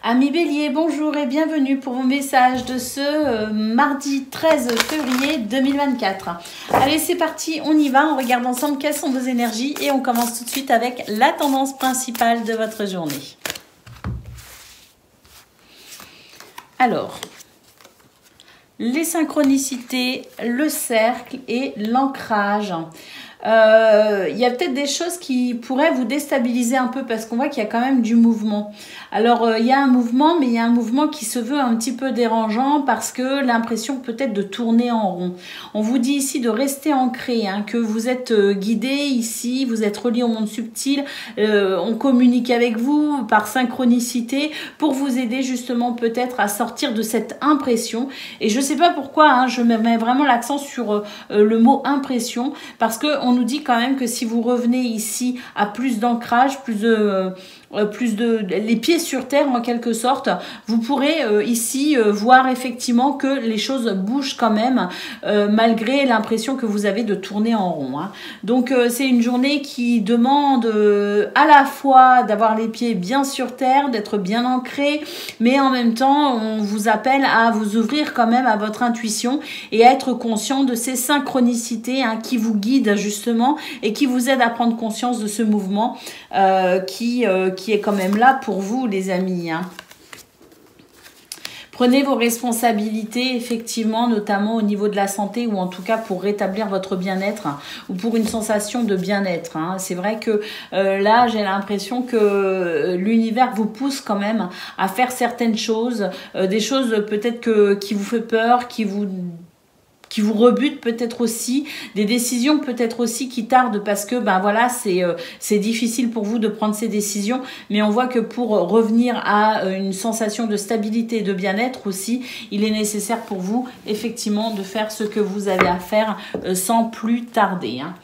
Amis Bélier, bonjour et bienvenue pour vos messages de ce mardi 13 février 2024. Allez, c'est parti, on y va, on regarde ensemble quelles sont vos énergies et on commence tout de suite avec la tendance principale de votre journée. Alors, les synchronicités, le cercle et l'ancrage. Il y a peut-être des choses qui pourraient vous déstabiliser un peu parce qu'on voit qu'il y a quand même du mouvement. Alors, il y a un mouvement, mais il y a un mouvement qui se veut un petit peu dérangeant parce que l'impression peut-être de tourner en rond. On vous dit ici de rester ancré, hein, que vous êtes guidé ici, vous êtes relié au monde subtil, on communique avec vous par synchronicité pour vous aider justement peut-être à sortir de cette impression. Et je ne sais pas pourquoi, hein, je mets vraiment l'accent sur le mot impression parce que on nous dit quand même que si vous revenez ici à plus d'ancrage, plus de les pieds sur terre en quelque sorte, vous pourrez ici voir effectivement que les choses bougent quand même malgré l'impression que vous avez de tourner en rond, hein. Donc c'est une journée qui demande à la fois d'avoir les pieds bien sur terre, d'être bien ancré, mais en même temps on vous appelle à vous ouvrir quand même à votre intuition et à être conscient de ces synchronicités, hein, qui vous guident justement et qui vous aident à prendre conscience de ce mouvement qui est quand même là pour vous, les amis, hein. Prenez vos responsabilités, effectivement, notamment au niveau de la santé ou en tout cas pour rétablir votre bien-être, hein, ou pour une sensation de bien-être, hein. C'est vrai que là, j'ai l'impression que l'univers vous pousse quand même à faire certaines choses, des choses peut-être qui vous fait peur, qui vous rebute peut-être aussi, des décisions peut-être aussi qui tardent parce que ben voilà, c'est difficile pour vous de prendre ces décisions, mais on voit que pour revenir à une sensation de stabilité et de bien-être aussi, il est nécessaire pour vous effectivement de faire ce que vous avez à faire sans plus tarder, hein.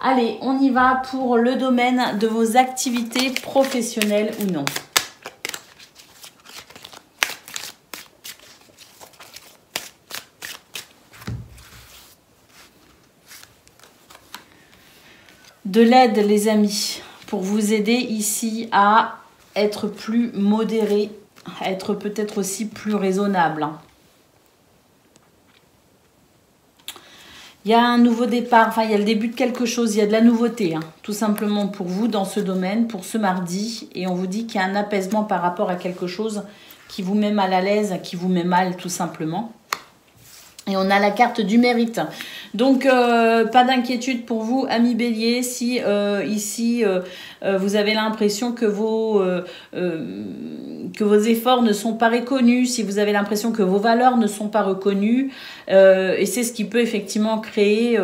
Allez, on y va pour le domaine de vos activités professionnelles ou non. De l'aide, les amis, pour vous aider ici à être plus modéré, à être peut-être aussi plus raisonnable, hein. Il y a un nouveau départ, enfin il y a le début de quelque chose, il y a de la nouveauté, hein, tout simplement pour vous dans ce domaine, pour ce mardi. Et on vous dit qu'il y a un apaisement par rapport à quelque chose qui vous met mal à l'aise, qui vous met mal tout simplement. Et on a la carte du mérite. Donc, pas d'inquiétude pour vous, amis Bélier, si ici, vous avez l'impression que vos efforts ne sont pas reconnus, si vous avez l'impression que vos valeurs ne sont pas reconnues, et c'est ce qui peut effectivement créer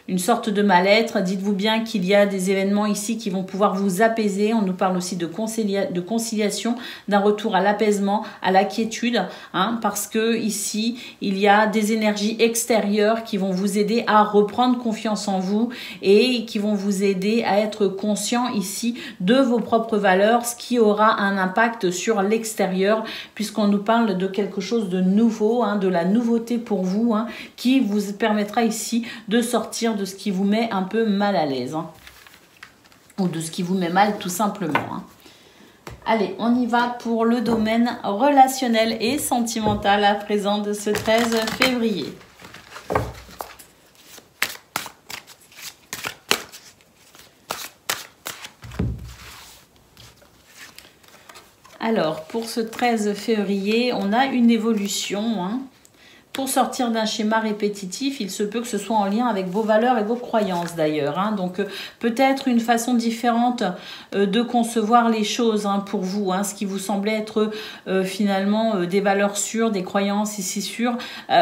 une sorte de mal-être. Dites-vous bien qu'il y a des événements ici qui vont pouvoir vous apaiser. On nous parle aussi de conciliation, d'un retour à l'apaisement, à la quiétude, hein, parce que ici, il y a des énergies extérieures qui vont vous aider à reprendre confiance en vous et qui vont vous aider à être conscient ici de vos propres valeurs, ce qui aura un impact sur l'extérieur puisqu'on nous parle de quelque chose de nouveau, hein, de la nouveauté pour vous, hein, qui vous permettra ici de sortir de ce qui vous met un peu mal à l'aise, hein, ou de ce qui vous met mal tout simplement, hein. Allez, on y va pour le domaine relationnel et sentimental à présent de ce 13 février. Alors, pour ce 13 février, on a une évolution, hein. Pour sortir d'un schéma répétitif, il se peut que ce soit en lien avec vos valeurs et vos croyances d'ailleurs, hein. Donc peut-être une façon différente de concevoir les choses, hein, pour vous, hein, ce qui vous semblait être finalement des valeurs sûres, des croyances ici sûres.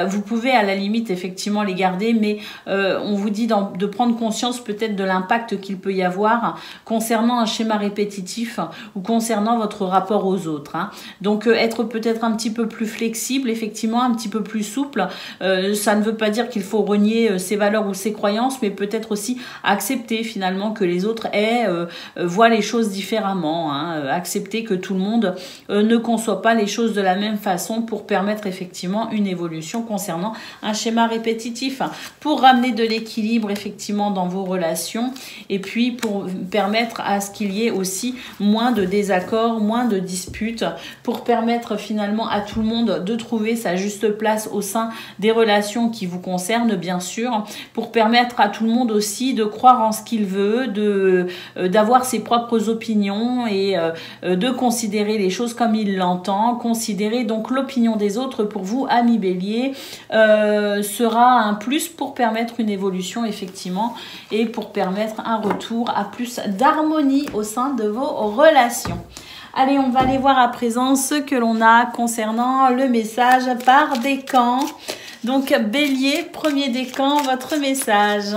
Vous pouvez à la limite effectivement les garder, mais on vous dit de prendre conscience peut-être de l'impact qu'il peut y avoir concernant un schéma répétitif ou concernant votre rapport aux autres, hein. Donc être peut-être un petit peu plus flexible, effectivement un petit peu plus souple souple. Ça ne veut pas dire qu'il faut renier ses valeurs ou ses croyances, mais peut-être aussi accepter finalement que les autres voient les choses différemment, hein. Accepter que tout le monde ne conçoit pas les choses de la même façon pour permettre effectivement une évolution concernant un schéma répétitif, pour ramener de l'équilibre effectivement dans vos relations et puis pour permettre à ce qu'il y ait aussi moins de désaccords, moins de disputes, pour permettre finalement à tout le monde de trouver sa juste place au sein des relations qui vous concernent, bien sûr, pour permettre à tout le monde aussi de croire en ce qu'il veut, d'avoir ses propres opinions et de considérer les choses comme il l'entend. Considérer donc l'opinion des autres pour vous, amis Bélier, sera un plus pour permettre une évolution effectivement et pour permettre un retour à plus d'harmonie au sein de vos relations. Allez, on va aller voir à présent ce que l'on a concernant le message par décan. Donc Bélier, premier décan, votre message.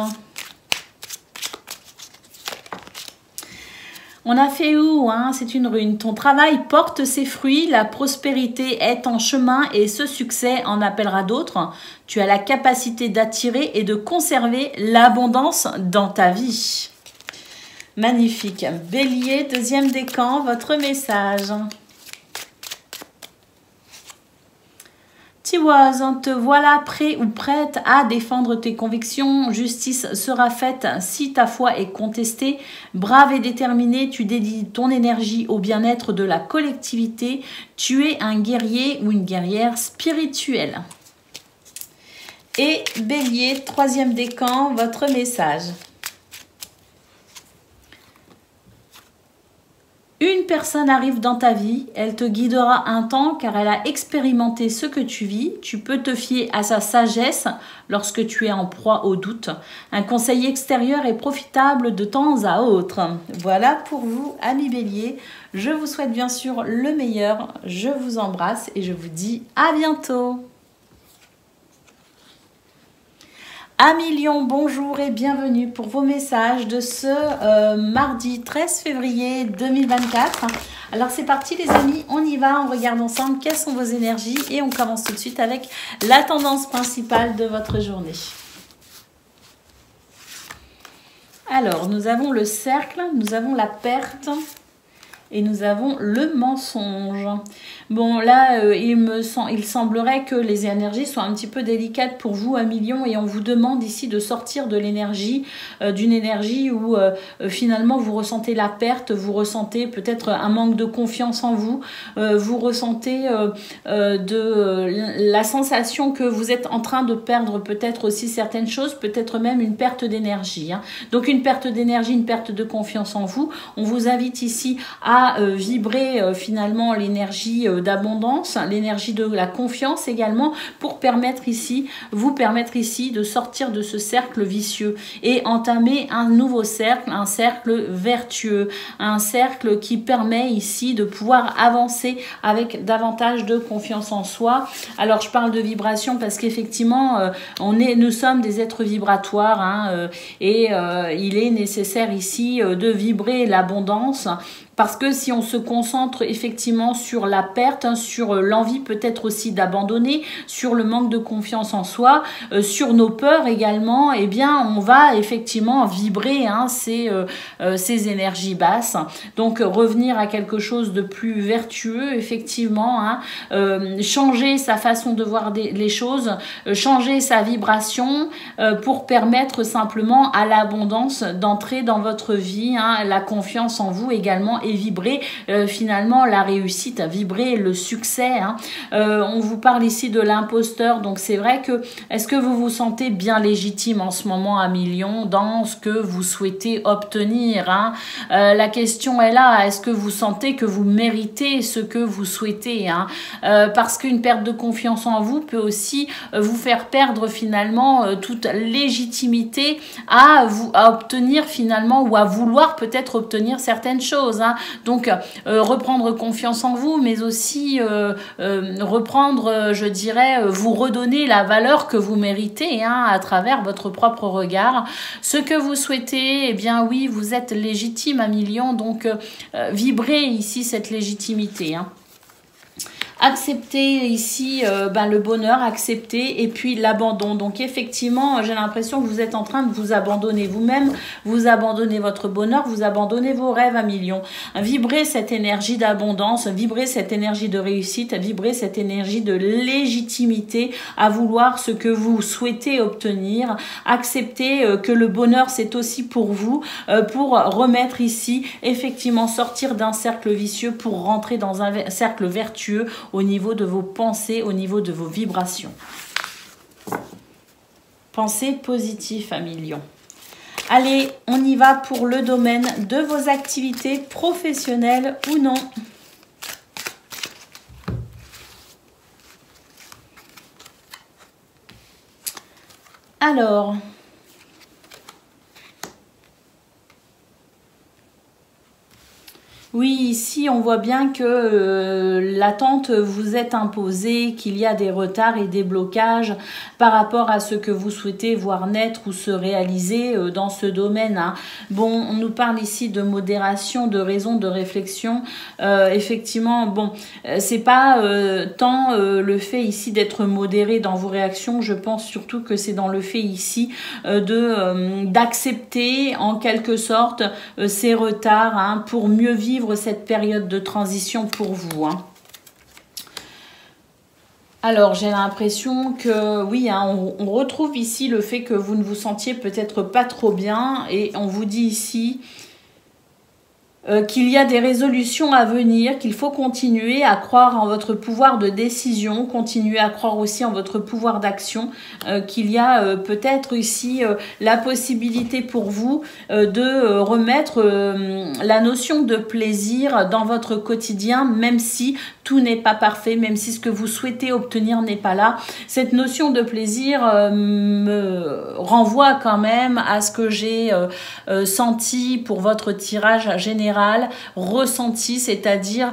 On a fait où, hein? C'est une rune. Ton travail porte ses fruits, la prospérité est en chemin et ce succès en appellera d'autres. Tu as la capacité d'attirer et de conserver l'abondance dans ta vie. Magnifique. Bélier, deuxième décan, votre message. Tiwaz, te voilà prêt ou prête à défendre tes convictions. Justice sera faite si ta foi est contestée. Brave et déterminé, tu dédies ton énergie au bien-être de la collectivité. Tu es un guerrier ou une guerrière spirituelle. Et Bélier, troisième décan, votre message. Une personne arrive dans ta vie, elle te guidera un temps car elle a expérimenté ce que tu vis. Tu peux te fier à sa sagesse lorsque tu es en proie au doute. Un conseil extérieur est profitable de temps à autre. Voilà pour vous, amis Bélier. Je vous souhaite bien sûr le meilleur. Je vous embrasse et je vous dis à bientôt. Amis Lion, bonjour et bienvenue pour vos messages de ce mardi 13 février 2024. Alors c'est parti les amis, on y va, on regarde ensemble quelles sont vos énergies et on commence tout de suite avec la tendance principale de votre journée. Alors nous avons le cercle, nous avons la perte et nous avons le mensonge. Bon, là, il semblerait que les énergies soient un petit peu délicates pour vous, amis Lion, et on vous demande ici de sortir de l'énergie, d'une énergie où finalement vous ressentez la perte, vous ressentez peut-être un manque de confiance en vous, vous ressentez la sensation que vous êtes en train de perdre peut-être aussi certaines choses, peut-être même une perte d'énergie, hein. Donc une perte d'énergie, une perte de confiance en vous. On vous invite ici à vibrer finalement l'énergie d'abondance, l'énergie de la confiance également, pour vous permettre ici de sortir de ce cercle vicieux et entamer un nouveau cercle, un cercle vertueux, un cercle qui permet ici de pouvoir avancer avec davantage de confiance en soi. Alors je parle de vibration parce qu'effectivement nous sommes des êtres vibratoires, hein, et il est nécessaire ici de vibrer l'abondance. Parce que si on se concentre effectivement sur la perte, hein, sur l'envie peut-être aussi d'abandonner, sur le manque de confiance en soi, sur nos peurs également, eh bien on va effectivement vibrer, hein, ces énergies basses. Donc revenir à quelque chose de plus vertueux, effectivement, hein, changer sa façon de voir les choses, changer sa vibration pour permettre simplement à l'abondance d'entrer dans votre vie, hein, la confiance en vous également, et vibrer finalement la réussite, vibrer le succès, hein. On vous parle ici de l'imposteur, donc c'est vrai que est-ce que vous vous sentez bien légitime en ce moment, amis Lion, dans ce que vous souhaitez obtenir, hein? La question est là, est-ce que vous sentez que vous méritez ce que vous souhaitez, hein? Parce qu'une perte de confiance en vous peut aussi vous faire perdre finalement toute légitimité à obtenir finalement, ou à vouloir peut-être obtenir certaines choses, hein. Donc reprendre confiance en vous, mais aussi reprendre, je dirais, vous redonner la valeur que vous méritez, hein, à travers votre propre regard. Ce que vous souhaitez, eh bien oui, vous êtes légitime, amis Lion, donc vibrez ici cette légitimité, hein. accepter ici le bonheur, accepter, et puis l'abandon. Donc effectivement, j'ai l'impression que vous êtes en train de vous abandonner vous-même, vous abandonnez votre bonheur, vous abandonnez vos rêves à millions. Vibrez cette énergie d'abondance, vibrez cette énergie de réussite, vibrez cette énergie de légitimité à vouloir ce que vous souhaitez obtenir. Acceptez que le bonheur, c'est aussi pour vous, pour remettre ici, effectivement, sortir d'un cercle vicieux pour rentrer dans un cercle vertueux au niveau de vos pensées, au niveau de vos vibrations. Pensez positif à millions. Allez, on y va pour le domaine de vos activités professionnelles ou non. Alors... Oui, ici, on voit bien que l'attente vous est imposée, qu'il y a des retards et des blocages par rapport à ce que vous souhaitez voir naître ou se réaliser dans ce domaine. Hein. Bon, on nous parle ici de modération, de raison, de réflexion. Effectivement, bon, c'est pas tant le fait ici d'être modéré dans vos réactions. Je pense surtout que c'est dans le fait ici d'accepter en quelque sorte ces retards, hein, pour mieux vivre cette période de transition pour vous. Hein. Alors, j'ai l'impression que, oui, hein, on retrouve ici le fait que vous ne vous sentiez peut-être pas trop bien, et on vous dit ici qu'il y a des résolutions à venir, qu'il faut continuer à croire en votre pouvoir de décision, continuer à croire aussi en votre pouvoir d'action, qu'il y a peut-être ici la possibilité pour vous de remettre la notion de plaisir dans votre quotidien, même si tout n'est pas parfait, même si ce que vous souhaitez obtenir n'est pas là. Cette notion de plaisir me renvoie quand même à ce que j'ai senti pour votre tirage général, ressenti, c'est-à-dire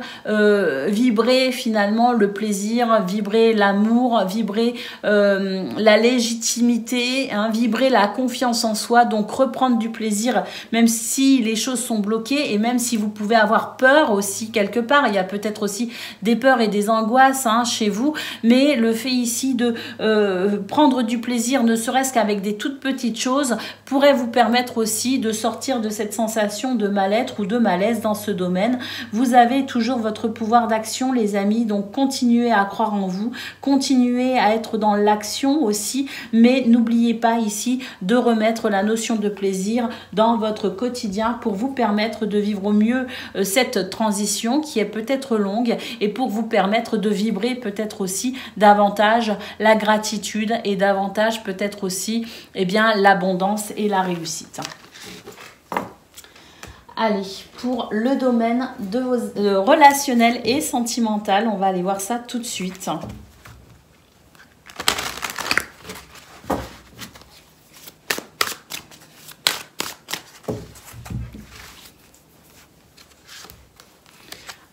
vibrer finalement le plaisir, vibrer l'amour, vibrer la légitimité, hein, vibrer la confiance en soi, donc reprendre du plaisir même si les choses sont bloquées, et même si vous pouvez avoir peur aussi quelque part. Il y a peut-être aussi des peurs et des angoisses, hein, chez vous, mais le fait ici de prendre du plaisir, ne serait-ce qu'avec des toutes petites choses, pourrait vous permettre aussi de sortir de cette sensation de mal-être ou de malaise dans ce domaine. Vous avez toujours votre pouvoir d'action, les amis, donc continuez à croire en vous, continuez à être dans l'action aussi, mais n'oubliez pas ici de remettre la notion de plaisir dans votre quotidien pour vous permettre de vivre au mieux cette transition qui est peut-être longue, et pour vous permettre de vibrer peut-être aussi davantage la gratitude, et davantage peut-être aussi l'abondance et la réussite. Allez, pour le domaine de vos relationnel et sentimental, on va aller voir ça tout de suite.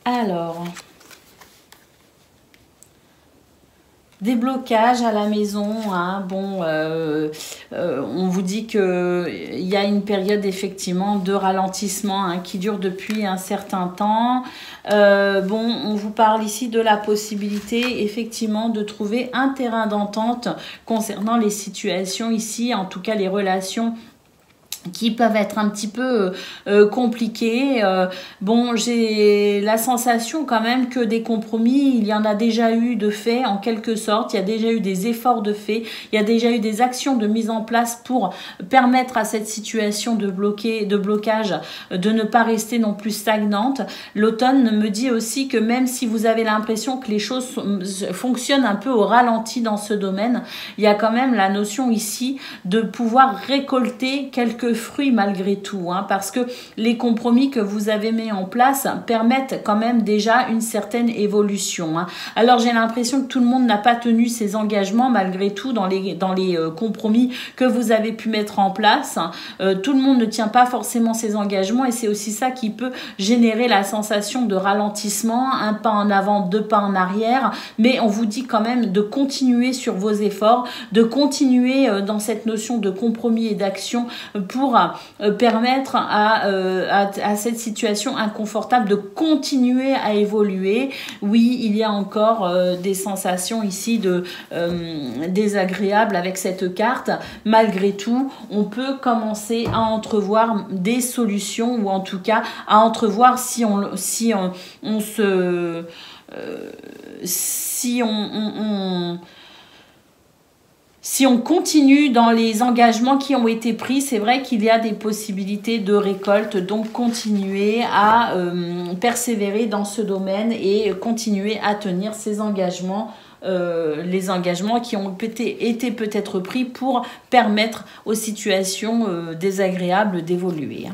Alors, des blocages à la maison, hein. Bon, on vous dit qu'il y a une période effectivement de ralentissement, hein, qui dure depuis un certain temps. Bon, on vous parle ici de la possibilité effectivement de trouver un terrain d'entente concernant les situations ici, en tout cas les relations qui peuvent être un petit peu compliquées. Bon, j'ai la sensation quand même que des compromis, il y en a déjà eu de fait en quelque sorte, il y a déjà eu des efforts de fait, il y a déjà eu des actions de mise en place pour permettre à cette situation de blocage de ne pas rester non plus stagnante. L'automne me dit aussi que même si vous avez l'impression que les choses fonctionnent un peu au ralenti dans ce domaine, il y a quand même la notion ici de pouvoir récolter quelques fruits malgré tout, hein, parce que les compromis que vous avez mis en place permettent quand même déjà une certaine évolution, hein. Alors j'ai l'impression que tout le monde n'a pas tenu ses engagements malgré tout dans les compromis que vous avez pu mettre en place. Tout le monde ne tient pas forcément ses engagements, et c'est aussi ça qui peut générer la sensation de ralentissement, un pas en avant, deux pas en arrière, mais on vous dit quand même de continuer sur vos efforts, de continuer dans cette notion de compromis et d'action pour pour permettre à cette situation inconfortable de continuer à évoluer. Oui, il y a encore des sensations ici désagréables avec cette carte. Malgré tout, on peut commencer à entrevoir des solutions, ou en tout cas à entrevoir si on continue dans les engagements qui ont été pris. C'est vrai qu'il y a des possibilités de récolte, donc continuer à persévérer dans ce domaine et continuer à tenir ces engagements, les engagements qui ont été peut-être pris pour permettre aux situations désagréables d'évoluer.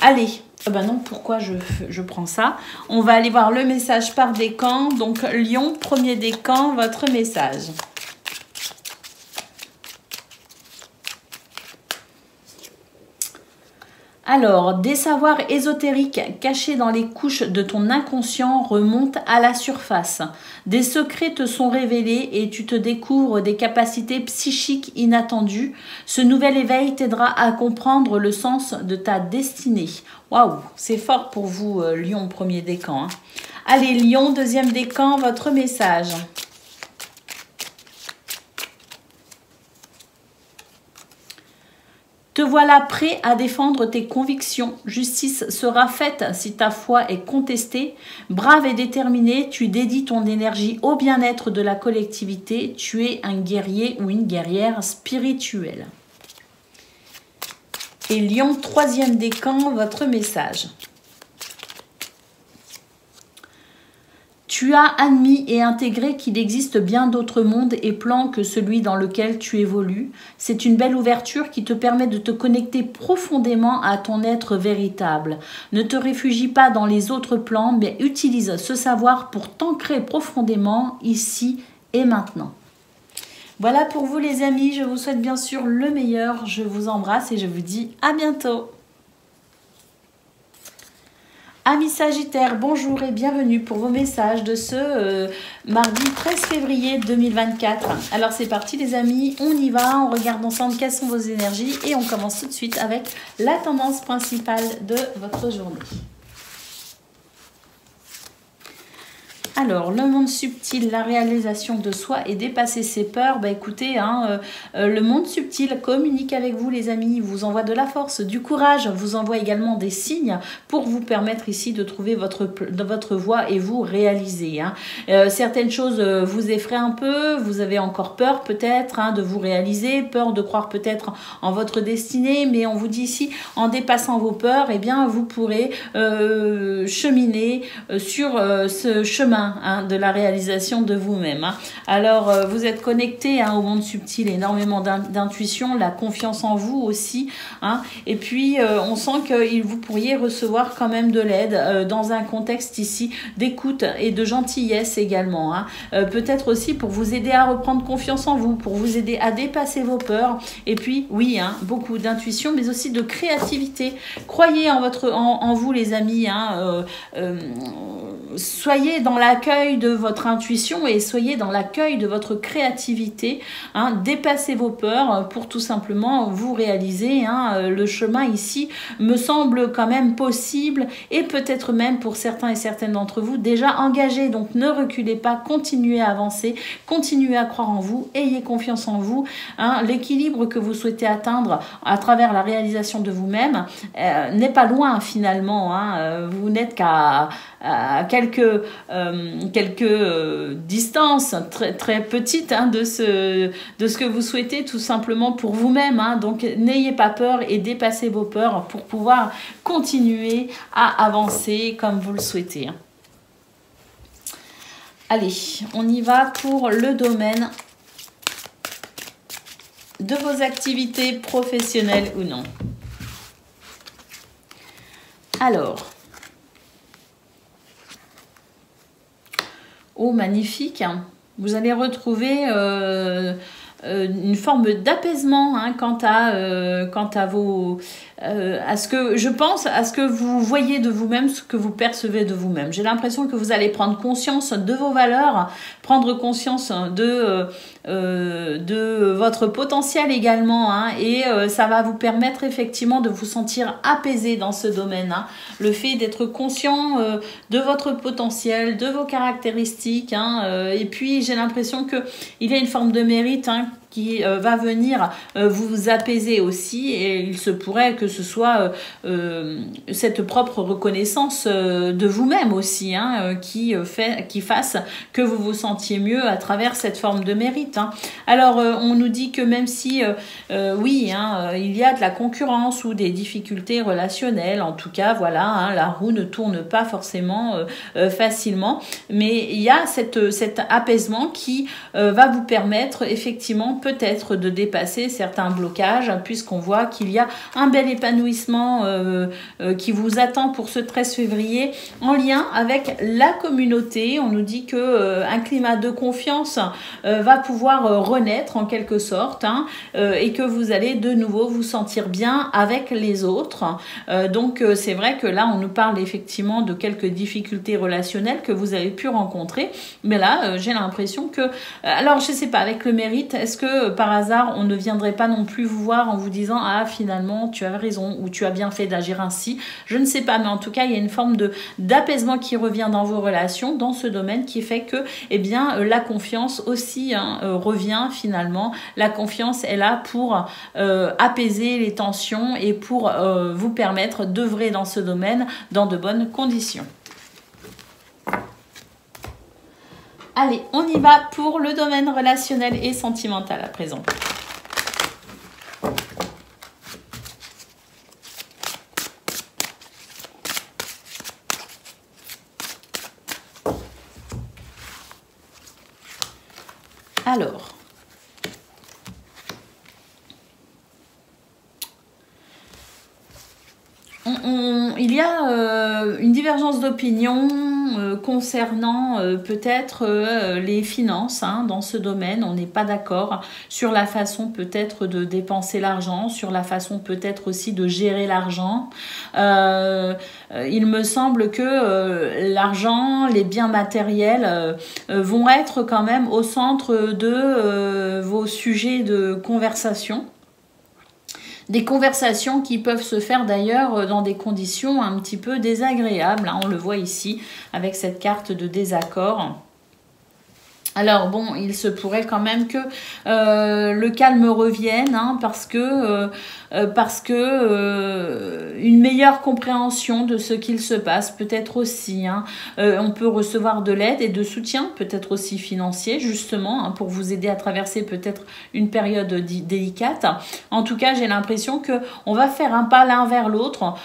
Allez, ben non, pourquoi je prends ça? On va aller voir le message par décan. Donc Lion, premier décan, votre message. Alors, des savoirs ésotériques cachés dans les couches de ton inconscient remontent à la surface. Des secrets te sont révélés et tu te découvres des capacités psychiques inattendues. Ce nouvel éveil t'aidera à comprendre le sens de ta destinée. Waouh, c'est fort pour vous, Lion, premier décan. Hein. Allez, Lion, deuxième décan, votre message. Te voilà prêt à défendre tes convictions. Justice sera faite si ta foi est contestée. Brave et déterminé, tu dédies ton énergie au bien-être de la collectivité. Tu es un guerrier ou une guerrière spirituelle. Et Lion, troisième décan, votre message. Tu as admis et intégré qu'il existe bien d'autres mondes et plans que celui dans lequel tu évolues. C'est une belle ouverture qui te permet de te connecter profondément à ton être véritable. Ne te réfugie pas dans les autres plans, mais utilise ce savoir pour t'ancrer profondément ici et maintenant. Voilà pour vous les amis, je vous souhaite bien sûr le meilleur. Je vous embrasse et je vous dis à bientôt. Amis Sagittaires, bonjour et bienvenue pour vos messages de ce mardi 13 février 2024. Alors c'est parti les amis, on y va, on regarde ensemble quelles sont vos énergies et on commence tout de suite avec la tendance principale de votre journée. Alors, le monde subtil, la réalisation de soi et dépasser ses peurs. Bah écoutez, le monde subtil communique avec vous les amis, vous envoie de la force, du courage, vous envoie également des signes pour vous permettre ici de trouver votre voie et vous réaliser. Certaines choses vous effraient un peu, vous avez encore peur peut-être de vous réaliser, peur de croire peut-être en votre destinée, mais on vous dit ici, en dépassant vos peurs, eh bien vous pourrez cheminer sur ce chemin de la réalisation de vous-même. Alors, vous êtes connecté au monde subtil, énormément d'intuition, la confiance en vous aussi. Et puis, on sent que vous pourriez recevoir quand même de l'aide dans un contexte ici d'écoute et de gentillesse également. Peut-être aussi pour vous aider à reprendre confiance en vous, pour vous aider à dépasser vos peurs. Et puis, oui, beaucoup d'intuition, mais aussi de créativité. Croyez en vous, les amis. Soyez dans l'accueil de votre intuition et soyez dans l'accueil de votre créativité. Dépassez vos peurs pour tout simplement vous réaliser. Le chemin ici me semble quand même possible et peut-être même pour certains et certaines d'entre vous déjà engagés. Donc ne reculez pas, continuez à avancer, continuez à croire en vous, ayez confiance en vous. L'équilibre que vous souhaitez atteindre à travers la réalisation de vous-même n'est pas loin finalement. Vous n'êtes qu'à quelques distances très, très petites de ce que vous souhaitez tout simplement pour vous-même. Donc n'ayez pas peur et dépassez vos peurs pour pouvoir continuer à avancer comme vous le souhaitez. Allez, on y va pour le domaine de vos activités professionnelles ou non. Alors, oh magnifique, vous allez retrouver une forme d'apaisement hein, quant à vos... à ce que je pense, à ce que vous voyez de vous-même, ce que vous percevez de vous-même. J'ai l'impression que vous allez prendre conscience de vos valeurs, prendre conscience de votre potentiel également, hein, et ça va vous permettre effectivement de vous sentir apaisé dans ce domaine. Hein. Le fait d'être conscient de votre potentiel, de vos caractéristiques, hein, et puis j'ai l'impression que il y a une forme de mérite hein, qui va venir vous apaiser aussi, et il se pourrait que ce soit cette propre reconnaissance de vous-même aussi hein, qui fasse que vous vous sentiez mieux à travers cette forme de mérite. Hein. Alors on nous dit que même si oui hein, il y a de la concurrence ou des difficultés relationnelles, en tout cas voilà hein, la roue ne tourne pas forcément facilement, mais il y a cet apaisement qui va vous permettre effectivement peut-être de dépasser certains blocages, puisqu'on voit qu'il y a un bel épanouissement qui vous attend pour ce 13 février en lien avec la communauté. On nous dit que un climat de confiance va pouvoir renaître en quelque sorte hein, et que vous allez de nouveau vous sentir bien avec les autres. Donc c'est vrai que là on nous parle effectivement de quelques difficultés relationnelles que vous avez pu rencontrer, mais là j'ai l'impression que alors je sais pas, avec le mérite, est-ce que par hasard on ne viendrait pas non plus vous voir en vous disant ah finalement tu as raison ou tu as bien fait d'agir ainsi, je ne sais pas, mais en tout cas il y a une forme d'apaisement qui revient dans vos relations dans ce domaine qui fait que eh bien la confiance aussi hein, revient finalement. La confiance est là pour apaiser les tensions et pour vous permettre d'œuvrer dans ce domaine dans de bonnes conditions. Allez, on y va pour le domaine relationnel et sentimental à présent. Alors, il y a une divergence d'opinion concernant peut-être les finances hein, dans ce domaine. On n'est pas d'accord sur la façon peut-être de dépenser l'argent, sur la façon peut-être aussi de gérer l'argent. Il me semble que l'argent, les biens matériels vont être quand même au centre de vos sujets de conversation. Des conversations qui peuvent se faire d'ailleurs dans des conditions un petit peu désagréables. Hein, on le voit ici avec cette carte de désaccord. Alors bon, il se pourrait quand même que le calme revienne hein, parce que une meilleure compréhension de ce qu'il se passe peut-être aussi. Hein, on peut recevoir de l'aide et de soutien, peut-être aussi financier justement, hein, pour vous aider à traverser peut-être une période délicate. En tout cas, j'ai l'impression que on va faire un pas l'un vers l'autre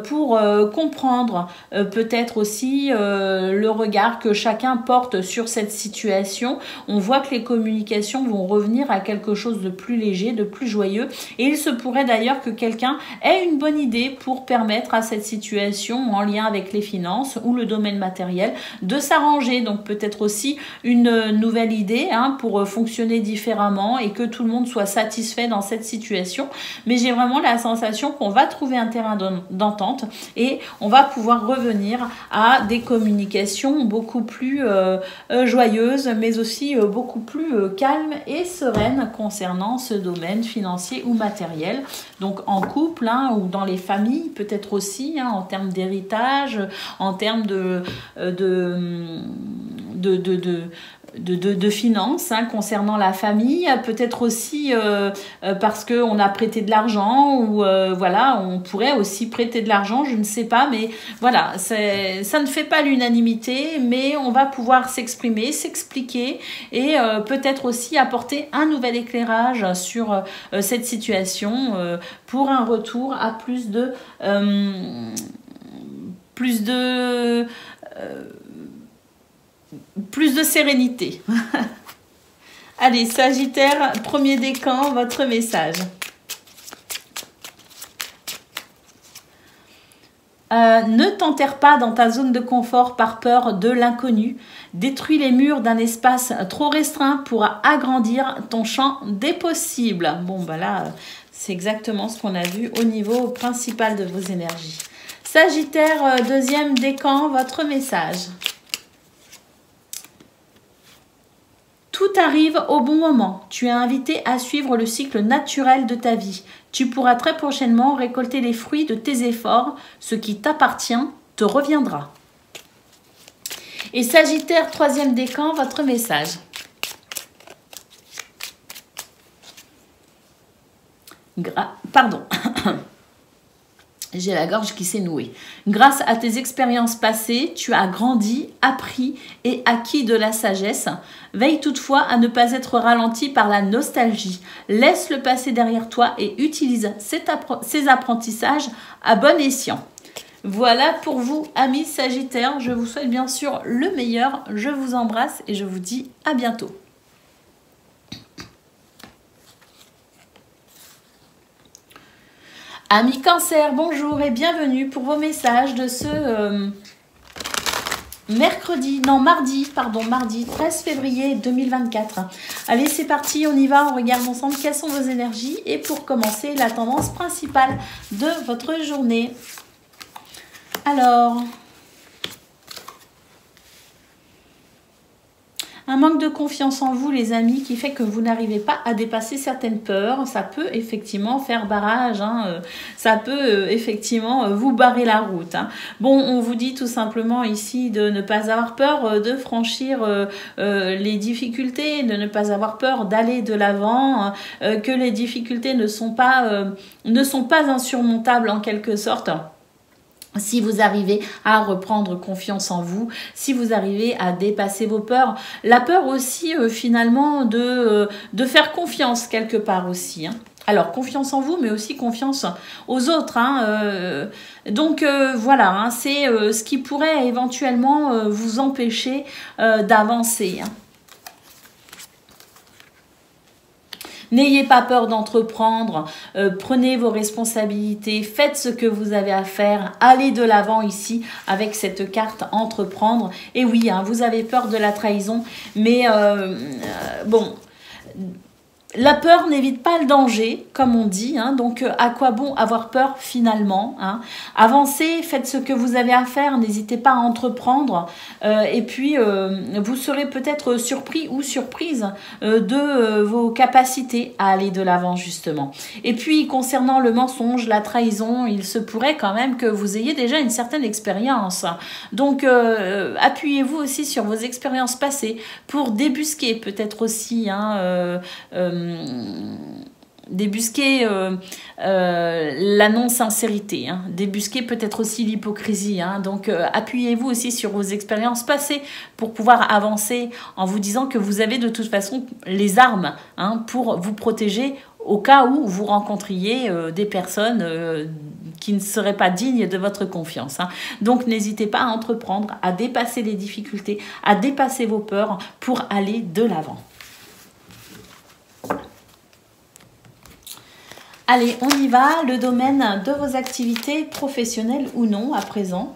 pour comprendre peut-être aussi le regard que chacun porte sur cette situation. On voit que les communications vont revenir à quelque chose de plus léger, de plus joyeux. Et il se pourrait d'ailleurs que quelqu'un ait une bonne idée pour permettre à cette situation en lien avec les finances ou le domaine matériel de s'arranger. Donc peut-être aussi une nouvelle idée hein, pour fonctionner différemment et que tout le monde soit satisfait dans cette situation. Mais j'ai vraiment la sensation qu'on va trouver un terrain d'entente et on va pouvoir revenir à des communications beaucoup plus joyeuses, mais aussi beaucoup plus calmes et sereines concernant ce domaine financier ou matériel. Donc en couple hein, ou dans les familles, peut-être aussi hein, en termes d'héritage, en termes de finances hein, concernant la famille, peut-être aussi parce qu'on a prêté de l'argent ou voilà, on pourrait aussi prêter de l'argent, je ne sais pas, mais voilà, ça ne fait pas l'unanimité, mais on va pouvoir s'exprimer, s'expliquer et peut-être aussi apporter un nouvel éclairage sur cette situation pour un retour à plus de sérénité. Allez, Sagittaire, premier décan, votre message. Ne t'enterre pas dans ta zone de confort par peur de l'inconnu. Détruis les murs d'un espace trop restreint pour agrandir ton champ des possibles. Bon, bah là, c'est exactement ce qu'on a vu au niveau principal de vos énergies. Sagittaire, deuxième décan, votre message. Tout arrive au bon moment. Tu es invité à suivre le cycle naturel de ta vie. Tu pourras très prochainement récolter les fruits de tes efforts. Ce qui t'appartient te reviendra. Et Sagittaire, troisième décan, votre message. Pardon. J'ai la gorge qui s'est nouée. Grâce à tes expériences passées, tu as grandi, appris et acquis de la sagesse. Veille toutefois à ne pas être ralenti par la nostalgie. Laisse le passé derrière toi et utilise ces apprentissages à bon escient. Voilà pour vous, amis Sagittaires. Je vous souhaite bien sûr le meilleur. Je vous embrasse et je vous dis à bientôt. Amis Cancer, bonjour et bienvenue pour vos messages de ce mardi 13 février 2024. Allez, c'est parti, on y va, on regarde ensemble quelles sont vos énergies et pour commencer, la tendance principale de votre journée. Alors, un manque de confiance en vous, les amis, qui fait que vous n'arrivez pas à dépasser certaines peurs. Ça peut effectivement faire barrage, hein, ça peut effectivement vous barrer la route. Hein. Bon, on vous dit tout simplement ici de ne pas avoir peur de franchir les difficultés, de ne pas avoir peur d'aller de l'avant, que les difficultés ne sont pas insurmontables en quelque sorte. Si vous arrivez à reprendre confiance en vous, si vous arrivez à dépasser vos peurs, la peur aussi finalement de faire confiance quelque part aussi. Hein. Alors, confiance en vous, mais aussi confiance aux autres. Hein, donc, voilà, hein, c'est ce qui pourrait éventuellement vous empêcher d'avancer. Hein. N'ayez pas peur d'entreprendre, prenez vos responsabilités, faites ce que vous avez à faire, allez de l'avant ici avec cette carte entreprendre. Et oui, hein, vous avez peur de la trahison, mais bon... La peur n'évite pas le danger, comme on dit, hein, donc à quoi bon avoir peur finalement, hein. Avancez, faites ce que vous avez à faire, n'hésitez pas à entreprendre et puis vous serez peut-être surpris ou surprise de vos capacités à aller de l'avant justement. Et puis concernant le mensonge, la trahison, il se pourrait quand même que vous ayez déjà une certaine expérience. Donc appuyez-vous aussi sur vos expériences passées pour débusquer peut-être aussi, hein, débusquer la non-sincérité, hein, débusquer peut-être aussi l'hypocrisie. Hein, donc, appuyez-vous aussi sur vos expériences passées pour pouvoir avancer en vous disant que vous avez de toute façon les armes, hein, pour vous protéger au cas où vous rencontriez des personnes qui ne seraient pas dignes de votre confiance. Hein. Donc, n'hésitez pas à entreprendre, à dépasser les difficultés, à dépasser vos peurs pour aller de l'avant. Allez, on y va, le domaine de vos activités professionnelles ou non à présent.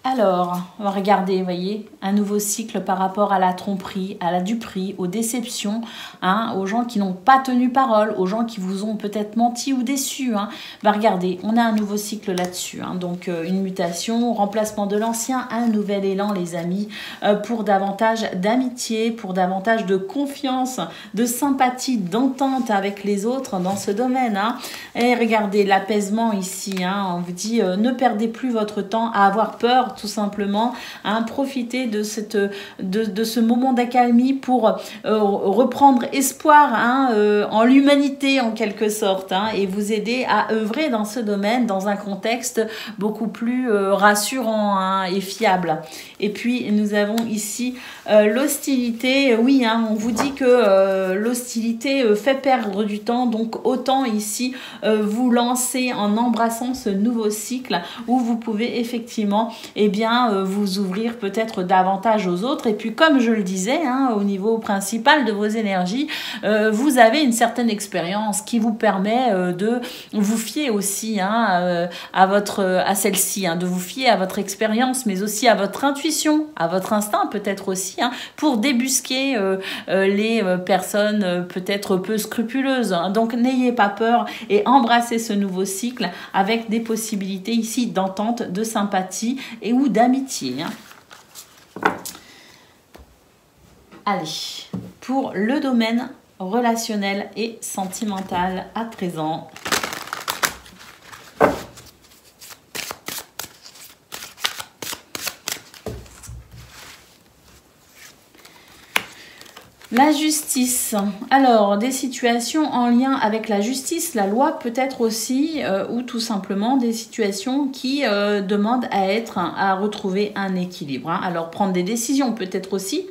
Alors, on va regarder, vous voyez, un nouveau cycle par rapport à la tromperie, à la duperie, aux déceptions, hein, aux gens qui n'ont pas tenu parole, aux gens qui vous ont peut-être menti ou déçu. Hein. Bah, regardez, on a un nouveau cycle là-dessus. Hein, donc, une mutation, remplacement de l'ancien, un nouvel élan, les amis, pour davantage d'amitié, pour davantage de confiance, de sympathie, d'entente avec les autres dans ce domaine. Hein. Et regardez, l'apaisement ici, hein, on vous dit, ne perdez plus votre temps à avoir peur, tout simplement, hein, profitez de ce moment d'accalmie pour reprendre espoir, hein, en l'humanité en quelque sorte, hein, et vous aider à œuvrer dans ce domaine dans un contexte beaucoup plus rassurant, hein, et fiable. Et puis nous avons ici l'hostilité. Oui, hein, on vous dit que l'hostilité fait perdre du temps, donc autant ici vous lancer en embrassant ce nouveau cycle où vous pouvez effectivement, eh bien vous ouvrir peut-être davantage aux autres. Et puis comme je le disais, hein, au niveau principal de vos énergies, vous avez une certaine expérience qui vous permet de vous fier aussi, hein, à celle-ci, hein, de vous fier à votre expérience, mais aussi à votre intuition, à votre instinct peut-être aussi, hein, pour débusquer les personnes peut-être peu scrupuleuses. Hein. Donc n'ayez pas peur et embrassez ce nouveau cycle avec des possibilités ici d'entente, de sympathie et ou d'amitié. Hein. Allez, pour le domaine relationnel et sentimental à présent. La justice. Alors, des situations en lien avec la justice, la loi peut-être aussi, ou tout simplement des situations qui demandent à retrouver un équilibre. Hein. Alors, prendre des décisions peut-être aussi,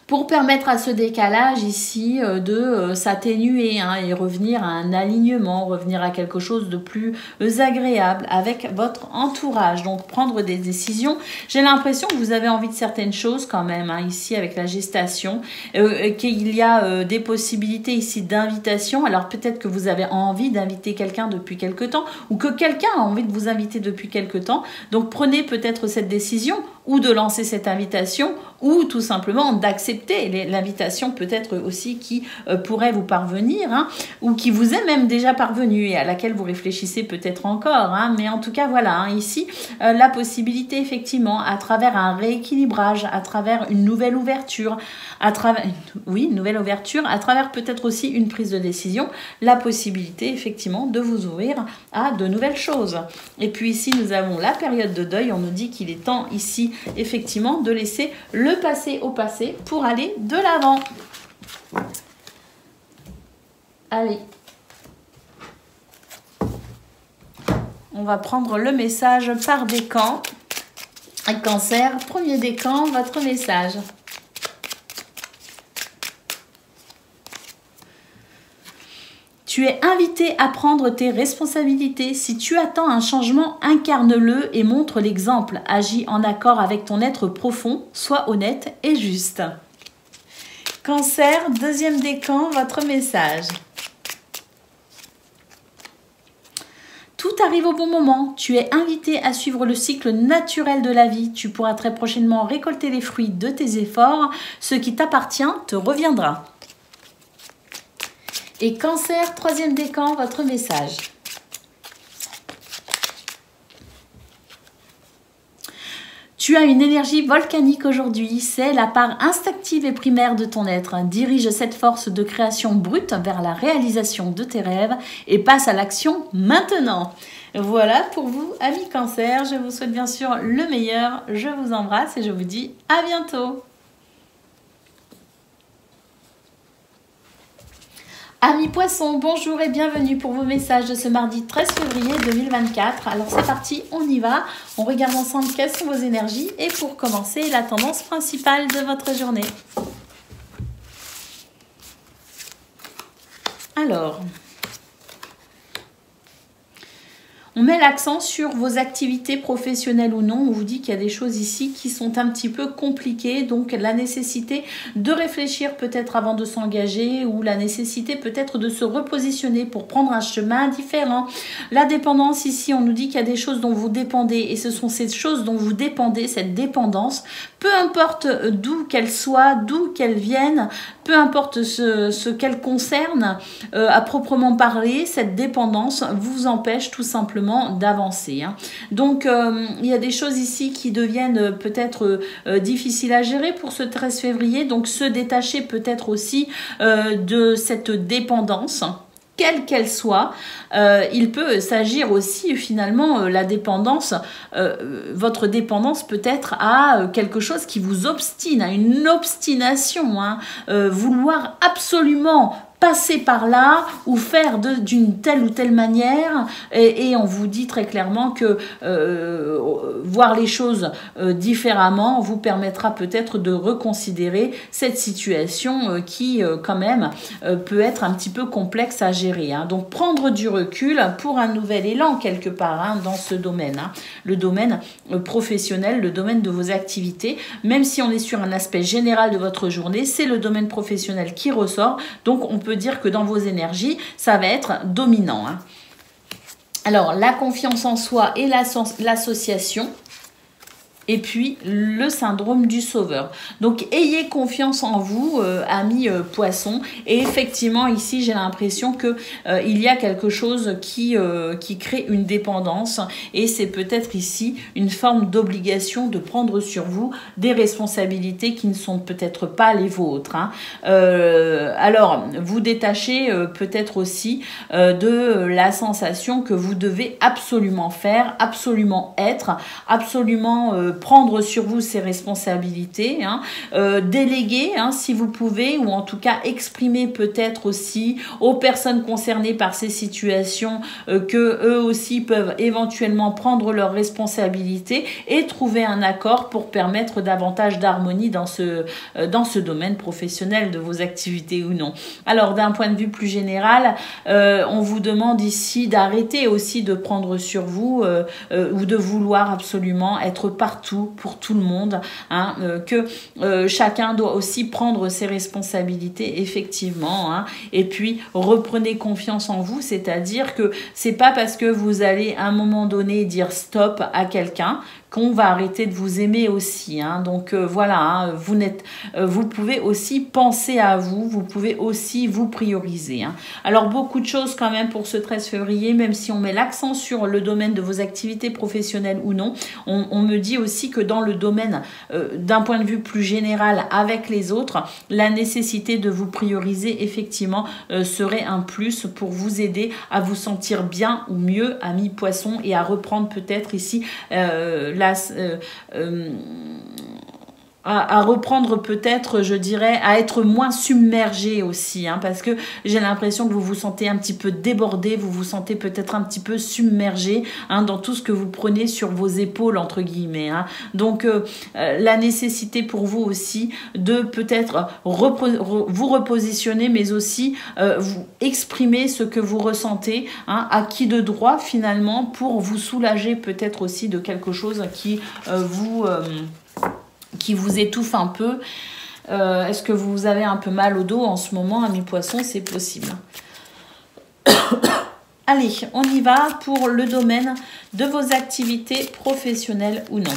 pour permettre à ce décalage ici de s'atténuer, hein, et revenir à un alignement, revenir à quelque chose de plus agréable avec votre entourage. Donc prendre des décisions. J'ai l'impression que vous avez envie de certaines choses quand même, hein, ici avec la gestation, qu'il y a des possibilités ici d'invitation. Alors peut-être que vous avez envie d'inviter quelqu'un depuis quelque temps ou que quelqu'un a envie de vous inviter depuis quelque temps. Donc prenez peut-être cette décision ou de lancer cette invitation ou tout simplement d'accepter l'invitation peut-être aussi qui pourrait vous parvenir, hein, ou qui vous est même déjà parvenue et à laquelle vous réfléchissez peut-être encore. Hein, mais en tout cas, voilà, hein, ici, la possibilité effectivement à travers un rééquilibrage, à travers une nouvelle ouverture, une nouvelle ouverture, à travers peut-être aussi une prise de décision, la possibilité effectivement de vous ouvrir à de nouvelles choses. Et puis ici, nous avons la période de deuil. On nous dit qu'il est temps ici effectivement de laisser le passé au passé pour aller de l'avant. Allez. On va prendre le message par décan. Cancer, premier décan, votre message. Tu es invité à prendre tes responsabilités. Si tu attends un changement, incarne-le et montre l'exemple. Agis en accord avec ton être profond. Sois honnête et juste. Cancer, deuxième décan, votre message. Tout arrive au bon moment. Tu es invité à suivre le cycle naturel de la vie. Tu pourras très prochainement récolter les fruits de tes efforts. Ce qui t'appartient te reviendra. Et Cancer, troisième décan, votre message. Tu as une énergie volcanique aujourd'hui. C'est la part instinctive et primaire de ton être. Dirige cette force de création brute vers la réalisation de tes rêves et passe à l'action maintenant. Voilà pour vous, amis Cancer. Je vous souhaite bien sûr le meilleur. Je vous embrasse et je vous dis à bientôt. Amis Poissons, bonjour et bienvenue pour vos messages de ce mardi 13 février 2024. Alors c'est parti, on y va. On regarde ensemble quelles sont vos énergies et pour commencer, la tendance principale de votre journée. Alors, on met l'accent sur vos activités professionnelles ou non. On vous dit qu'il y a des choses ici qui sont un petit peu compliquées. Donc, la nécessité de réfléchir peut-être avant de s'engager ou la nécessité peut-être de se repositionner pour prendre un chemin différent. La dépendance, ici, on nous dit qu'il y a des choses dont vous dépendez et ce sont ces choses dont vous dépendez, cette dépendance. Peu importe d'où qu'elle soit, d'où qu'elle vienne, peu importe ce qu'elle concerne, à proprement parler, cette dépendance vous empêche tout simplement d'avancer. Hein. Donc, il y a des choses ici qui deviennent peut-être difficiles à gérer pour ce 13 février. Donc, se détacher peut-être aussi de cette dépendance. Quelle qu'elle soit, il peut s'agir aussi finalement la dépendance, votre dépendance peut-être à quelque chose qui vous obstine, à une obstination, hein, vouloir absolument passer par là ou faire d'une telle ou telle manière, et on vous dit très clairement que voir les choses différemment vous permettra peut-être de reconsidérer cette situation qui quand même peut être un petit peu complexe à gérer, hein. Donc prendre du recul pour un nouvel élan quelque part, hein, dans ce domaine, hein. Le domaine professionnel, le domaine de vos activités, même si on est sur un aspect général de votre journée, c'est le domaine professionnel qui ressort, donc on peut dire que dans vos énergies, ça va être dominant, hein. Alors, la confiance en soi et l'association. Et puis, le syndrome du sauveur. Donc, ayez confiance en vous, amis poissons. Et effectivement, ici, j'ai l'impression que il y a quelque chose qui crée une dépendance. Et c'est peut-être ici une forme d'obligation de prendre sur vous des responsabilités qui ne sont peut-être pas les vôtres, hein. Alors, vous détachez peut-être aussi de la sensation que vous devez absolument faire, absolument être, absolument prendre sur vous ces responsabilités, hein, déléguer, hein, si vous pouvez, ou en tout cas exprimer peut-être aussi aux personnes concernées par ces situations que eux aussi peuvent éventuellement prendre leurs responsabilités et trouver un accord pour permettre davantage d'harmonie dans ce domaine professionnel de vos activités ou non. Alors d'un point de vue plus général, on vous demande ici d'arrêter aussi de prendre sur vous ou de vouloir absolument être partout pour tout le monde, hein, que chacun doit aussi prendre ses responsabilités effectivement, hein, et puis reprenez confiance en vous, c'est-à-dire que c'est pas parce que vous allez à un moment donné dire stop à quelqu'un qu'on va arrêter de vous aimer aussi, hein. Donc voilà, hein, vous pouvez aussi penser à vous, vous pouvez aussi vous prioriser, hein. Alors beaucoup de choses quand même pour ce 13 février, même si on met l'accent sur le domaine de vos activités professionnelles ou non, on me dit aussi que dans le domaine d'un point de vue plus général avec les autres, la nécessité de vous prioriser effectivement serait un plus pour vous aider à vous sentir bien ou mieux, amis poissons, et à reprendre peut-être ici à reprendre peut-être, je dirais, à être moins submergé aussi, hein, parce que j'ai l'impression que vous vous sentez un petit peu débordé, vous vous sentez peut-être un petit peu submergé, hein, dans tout ce que vous prenez sur vos épaules, entre guillemets, hein. Donc, la nécessité pour vous aussi de peut-être vous repositionner, mais aussi vous exprimer ce que vous ressentez, hein, à qui de droit finalement, pour vous soulager peut-être aussi de quelque chose qui vous étouffe un peu. Est-ce que vous avez un peu mal au dos en ce moment, amis poissons? C'est possible. Allez, on y va pour le domaine de vos activités professionnelles ou non.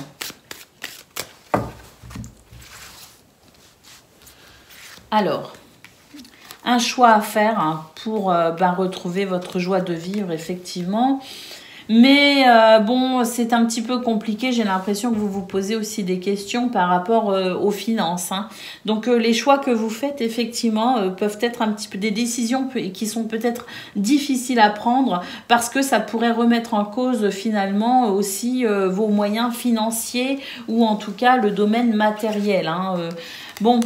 Alors, un choix à faire, hein, pour retrouver votre joie de vivre, effectivement. Mais bon, c'est un petit peu compliqué. J'ai l'impression que vous vous posez aussi des questions par rapport aux finances, hein. Donc les choix que vous faites effectivement peuvent être un petit peu des décisions qui sont peut-être difficiles à prendre, parce que ça pourrait remettre en cause finalement aussi vos moyens financiers, ou en tout cas le domaine matériel, hein. Bon.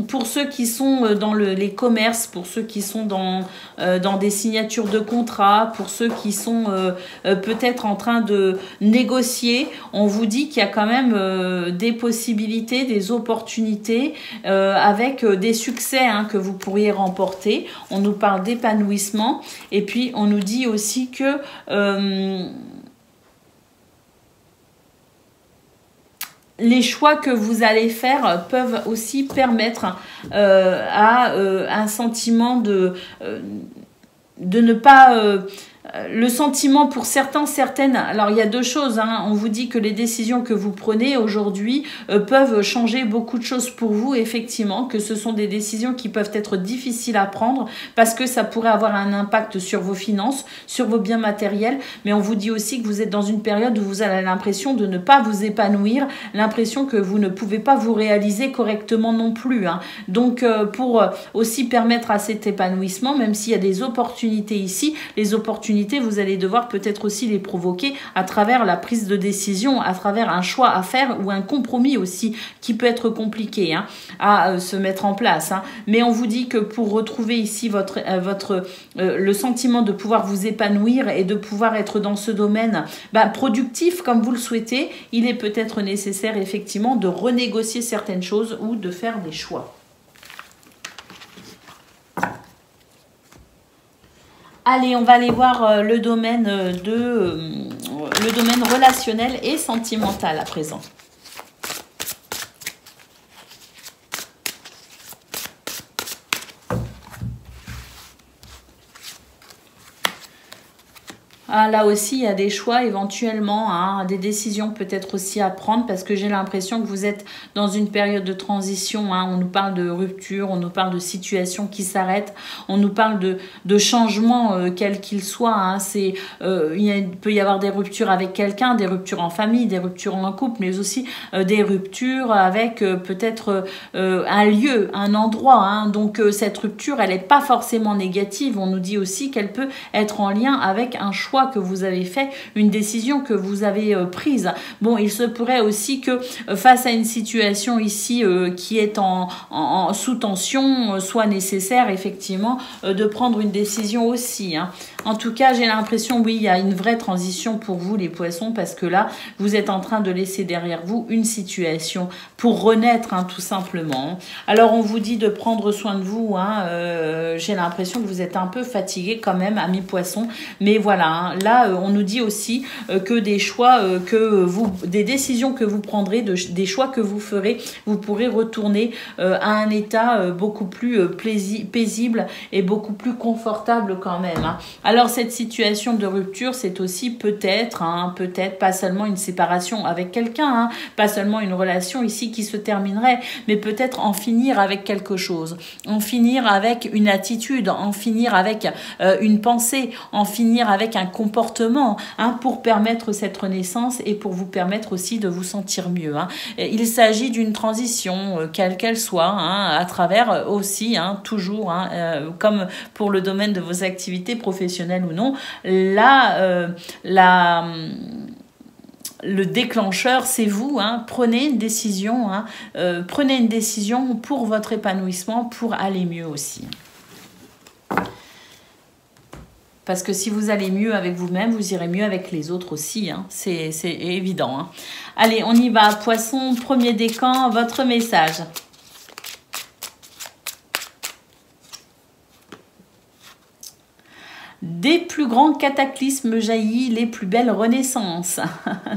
Pour ceux qui sont dans les commerces, pour ceux qui sont dans des signatures de contrats, pour ceux qui sont peut-être en train de négocier, on vous dit qu'il y a quand même des possibilités, des opportunités avec des succès, hein, que vous pourriez remporter. On nous parle d'épanouissement, et puis on nous dit aussi que les choix que vous allez faire peuvent aussi permettre à un sentiment de ne pas... le sentiment pour certaines, alors il y a deux choses, hein. On vous dit que les décisions que vous prenez aujourd'hui peuvent changer beaucoup de choses pour vous, effectivement, que ce sont des décisions qui peuvent être difficiles à prendre parce que ça pourrait avoir un impact sur vos finances, sur vos biens matériels, mais on vous dit aussi que vous êtes dans une période où vous avez l'impression de ne pas vous épanouir, l'impression que vous ne pouvez pas vous réaliser correctement non plus, hein. Donc pour aussi permettre à cet épanouissement, même s'il y a des opportunités ici, les opportunités opportunités, vous allez devoir peut-être aussi les provoquer à travers la prise de décision, à travers un choix à faire ou un compromis aussi qui peut être compliqué à se mettre en place. Mais on vous dit que pour retrouver ici le sentiment de pouvoir vous épanouir et de pouvoir être dans ce domaine productif comme vous le souhaitez, il est peut-être nécessaire effectivement de renégocier certaines choses ou de faire des choix. Allez, on va aller voir le domaine relationnel et sentimental à présent. Là aussi, il y a des choix éventuellement, des décisions peut-être aussi à prendre parce que j'ai l'impression que vous êtes dans une période de transition. On nous parle de rupture, on nous parle de situation qui s'arrête, on nous parle de changement quel qu'il soit. Il peut y avoir des ruptures avec quelqu'un, des ruptures en famille, des ruptures en couple, mais aussi des ruptures avec peut-être un lieu, un endroit. Donc cette rupture, elle n'est pas forcément négative. On nous dit aussi qu'elle peut être en lien avec un choix que vous avez fait, une décision que vous avez prise. Bon, il se pourrait aussi que face à une situation ici qui est sous tension, soit nécessaire effectivement de prendre une décision aussi. En tout cas, j'ai l'impression, oui, il y a une vraie transition pour vous les poissons parce que là, vous êtes en train de laisser derrière vous une situation pour renaître tout simplement. Alors, on vous dit de prendre soin de vous. J'ai l'impression que vous êtes un peu fatigué quand même, amis poissons. Mais voilà, là, on nous dit aussi que des choix des décisions que vous prendrez, des choix que vous ferez, vous pourrez retourner à un état beaucoup plus paisible et beaucoup plus confortable quand même. Alors, cette situation de rupture, c'est aussi peut-être pas seulement une séparation avec quelqu'un, pas seulement une relation ici qui se terminerait, mais peut-être en finir avec quelque chose, en finir avec une attitude, en finir avec une pensée, en finir avec un comportement pour permettre cette renaissance et pour vous permettre aussi de vous sentir mieux. Il s'agit d'une transition, quelle qu'elle soit, à travers aussi, toujours, comme pour le domaine de vos activités professionnelles ou non, là, le déclencheur, c'est vous. Prenez une décision, prenez une décision pour votre épanouissement, pour aller mieux aussi. Parce que si vous allez mieux avec vous-même, vous irez mieux avec les autres aussi. C'est évident. Allez, on y va. Poisson, premier décan, votre message. Des plus grands cataclysmes jaillit les plus belles renaissances.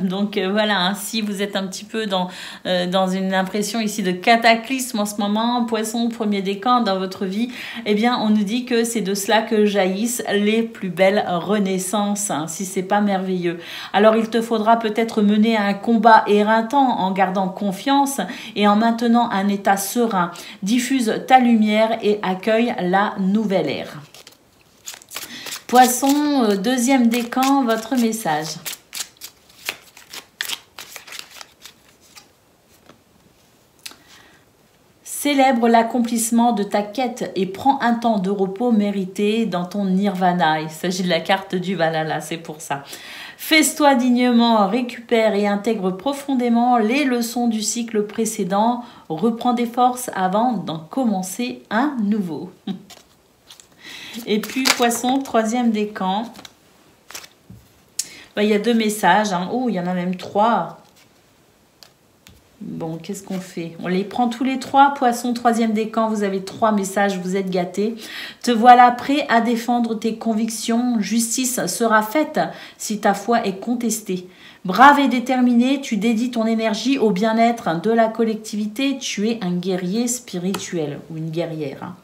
Donc voilà, si vous êtes un petit peu dans une impression ici de cataclysme en ce moment, poisson, premier décan dans votre vie, eh bien on nous dit que c'est de cela que jaillissent les plus belles renaissances, si c'est pas merveilleux. Alors il te faudra peut-être mener un combat éreintant en gardant confiance et en maintenant un état serein. Diffuse ta lumière et accueille la nouvelle ère. Poisson, deuxième décan, votre message. Célèbre l'accomplissement de ta quête et prends un temps de repos mérité dans ton nirvana. Il s'agit de la carte du Valhalla, c'est pour ça. Fais-toi dignement, récupère et intègre profondément les leçons du cycle précédent. Reprends des forces avant d'en commencer un nouveau. Et puis, poisson, troisième décan. Il y a deux messages. Oh, il y en a même trois. Bon, qu'est-ce qu'on fait? On les prend tous les trois. Poisson, troisième décan, vous avez trois messages, vous êtes gâtés. Te voilà prêt à défendre tes convictions. Justice sera faite si ta foi est contestée. Brave et déterminé, tu dédies ton énergie au bien-être de la collectivité. Tu es un guerrier spirituel ou une guerrière.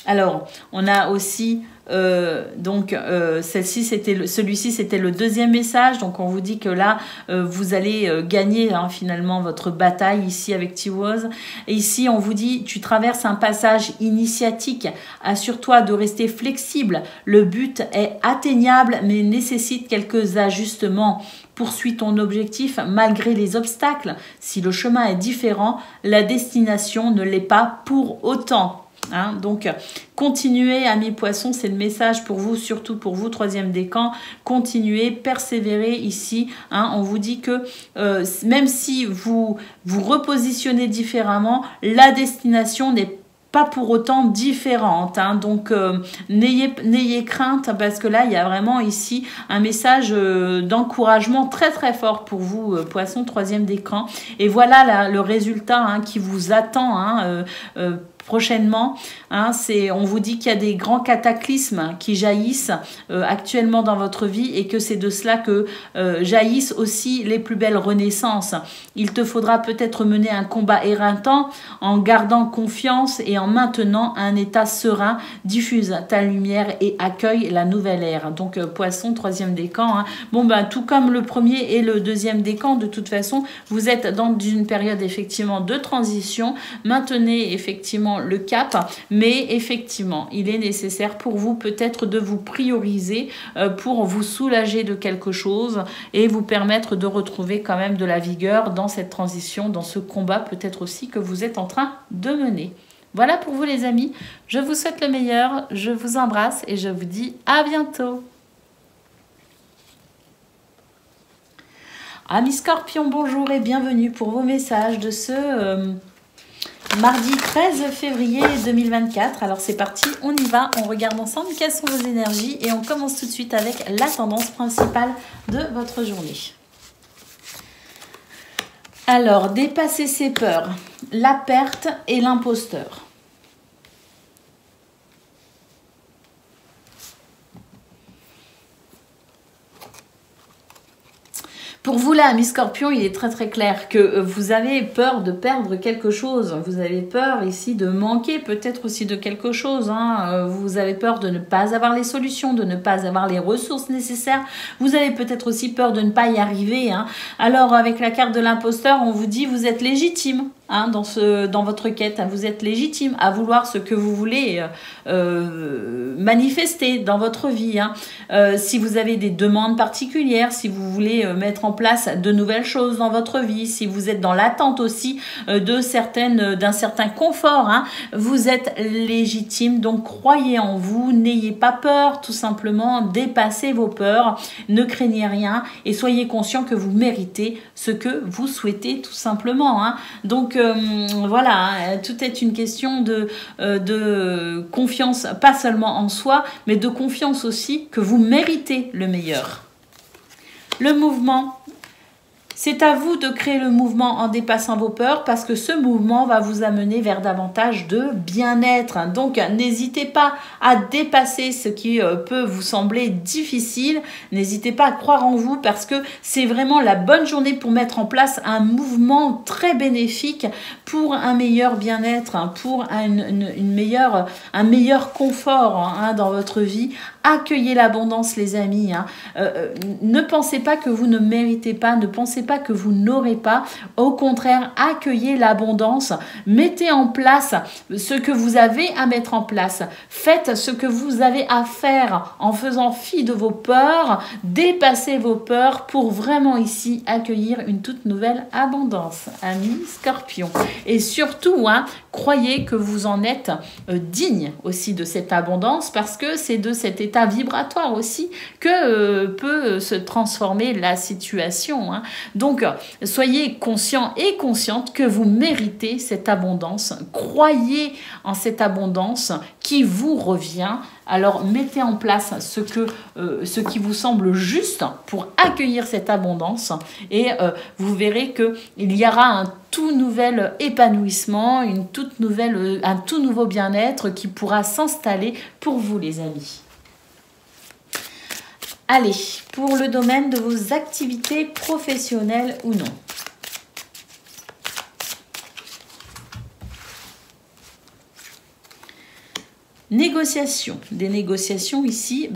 Alors, on a aussi, celui-ci c'était le deuxième message. Donc, on vous dit que là, vous allez gagner finalement votre bataille ici avec Tiwaz. Et ici, on vous dit, tu traverses un passage initiatique. Assure-toi de rester flexible. Le but est atteignable, mais nécessite quelques ajustements. Poursuis ton objectif malgré les obstacles. Si le chemin est différent, la destination ne l'est pas pour autant. Hein. Donc, continuez, amis poissons, c'est le message pour vous, surtout pour vous, troisième décan. Continuez, persévérez ici. Hein. On vous dit que même si vous vous repositionnez différemment, la destination n'est pas pour autant différente. Hein. Donc, n'ayez crainte parce que là, il y a vraiment ici un message d'encouragement très très fort pour vous, poissons, troisième décan. Et voilà le résultat hein, qui vous attend hein, prochainement. Hein, on vous dit qu'il y a des grands cataclysmes qui jaillissent actuellement dans votre vie et que c'est de cela que jaillissent aussi les plus belles renaissances. Il te faudra peut-être mener un combat éreintant en gardant confiance et en maintenant un état serein. Diffuse ta lumière et accueille la nouvelle ère. Donc poisson, troisième décan. Hein. Bon ben tout comme le premier et le deuxième décan, de toute façon, vous êtes dans une période effectivement de transition. Maintenez effectivement le cap, mais effectivement, il est nécessaire pour vous peut-être de vous prioriser pour vous soulager de quelque chose et vous permettre de retrouver quand même de la vigueur dans cette transition, dans ce combat peut-être aussi que vous êtes en train de mener. Voilà pour vous les amis, je vous souhaite le meilleur, je vous embrasse et je vous dis à bientôt. Amis Scorpions, bonjour et bienvenue pour vos messages de ce mardi 13 février 2024. Alors c'est parti, on y va, on regarde ensemble quelles sont vos énergies et on commence tout de suite avec la tendance principale de votre journée. Alors, dépasser ses peurs, la perte et l'imposteur. Pour vous là, amis Scorpions, il est très très clair que vous avez peur de perdre quelque chose. Vous avez peur ici de manquer peut-être aussi de quelque chose. Hein. Vous avez peur de ne pas avoir les solutions, de ne pas avoir les ressources nécessaires. Vous avez peut-être aussi peur de ne pas y arriver. Hein. Alors avec la carte de l'imposteur, on vous dit vous êtes légitime. Hein, dans votre quête, hein, vous êtes légitime à vouloir ce que vous voulez manifester dans votre vie. Hein. Si vous avez des demandes particulières, si vous voulez mettre en place de nouvelles choses dans votre vie, si vous êtes dans l'attente aussi d'un certain confort, hein, vous êtes légitime. Donc croyez en vous, n'ayez pas peur, tout simplement, dépassez vos peurs, ne craignez rien et soyez conscient que vous méritez ce que vous souhaitez tout simplement. Hein. Donc voilà, hein, tout est une question de confiance, pas seulement en soi, mais de confiance aussi que vous méritez le meilleur. Le mouvement. C'est à vous de créer le mouvement en dépassant vos peurs parce que ce mouvement va vous amener vers davantage de bien-être. Donc, n'hésitez pas à dépasser ce qui peut vous sembler difficile. N'hésitez pas à croire en vous parce que c'est vraiment la bonne journée pour mettre en place un mouvement très bénéfique pour un meilleur bien-être, pour un meilleur confort hein, dans votre vie. Accueillez l'abondance les amis. Hein. Ne pensez pas que vous ne méritez pas, ne pensez pas que vous n'aurez pas. Au contraire, accueillez l'abondance. Mettez en place ce que vous avez à mettre en place. Faites ce que vous avez à faire en faisant fi de vos peurs. Dépassez vos peurs pour vraiment ici accueillir une toute nouvelle abondance. Amis Scorpions. Et surtout, hein, croyez que vous en êtes digne aussi de cette abondance parce que c'est de cet état vibratoire aussi que peut se transformer la situation. Hein. Donc, soyez conscients et conscientes que vous méritez cette abondance. Croyez en cette abondance qui vous revient. Alors, mettez en place ce qui vous semble juste pour accueillir cette abondance et vous verrez qu'il y aura un tout nouvel épanouissement, un tout nouveau bien-être qui pourra s'installer pour vous, les amis. Allez, pour le domaine de vos activités professionnelles ou non. Négociations. Des négociations ici,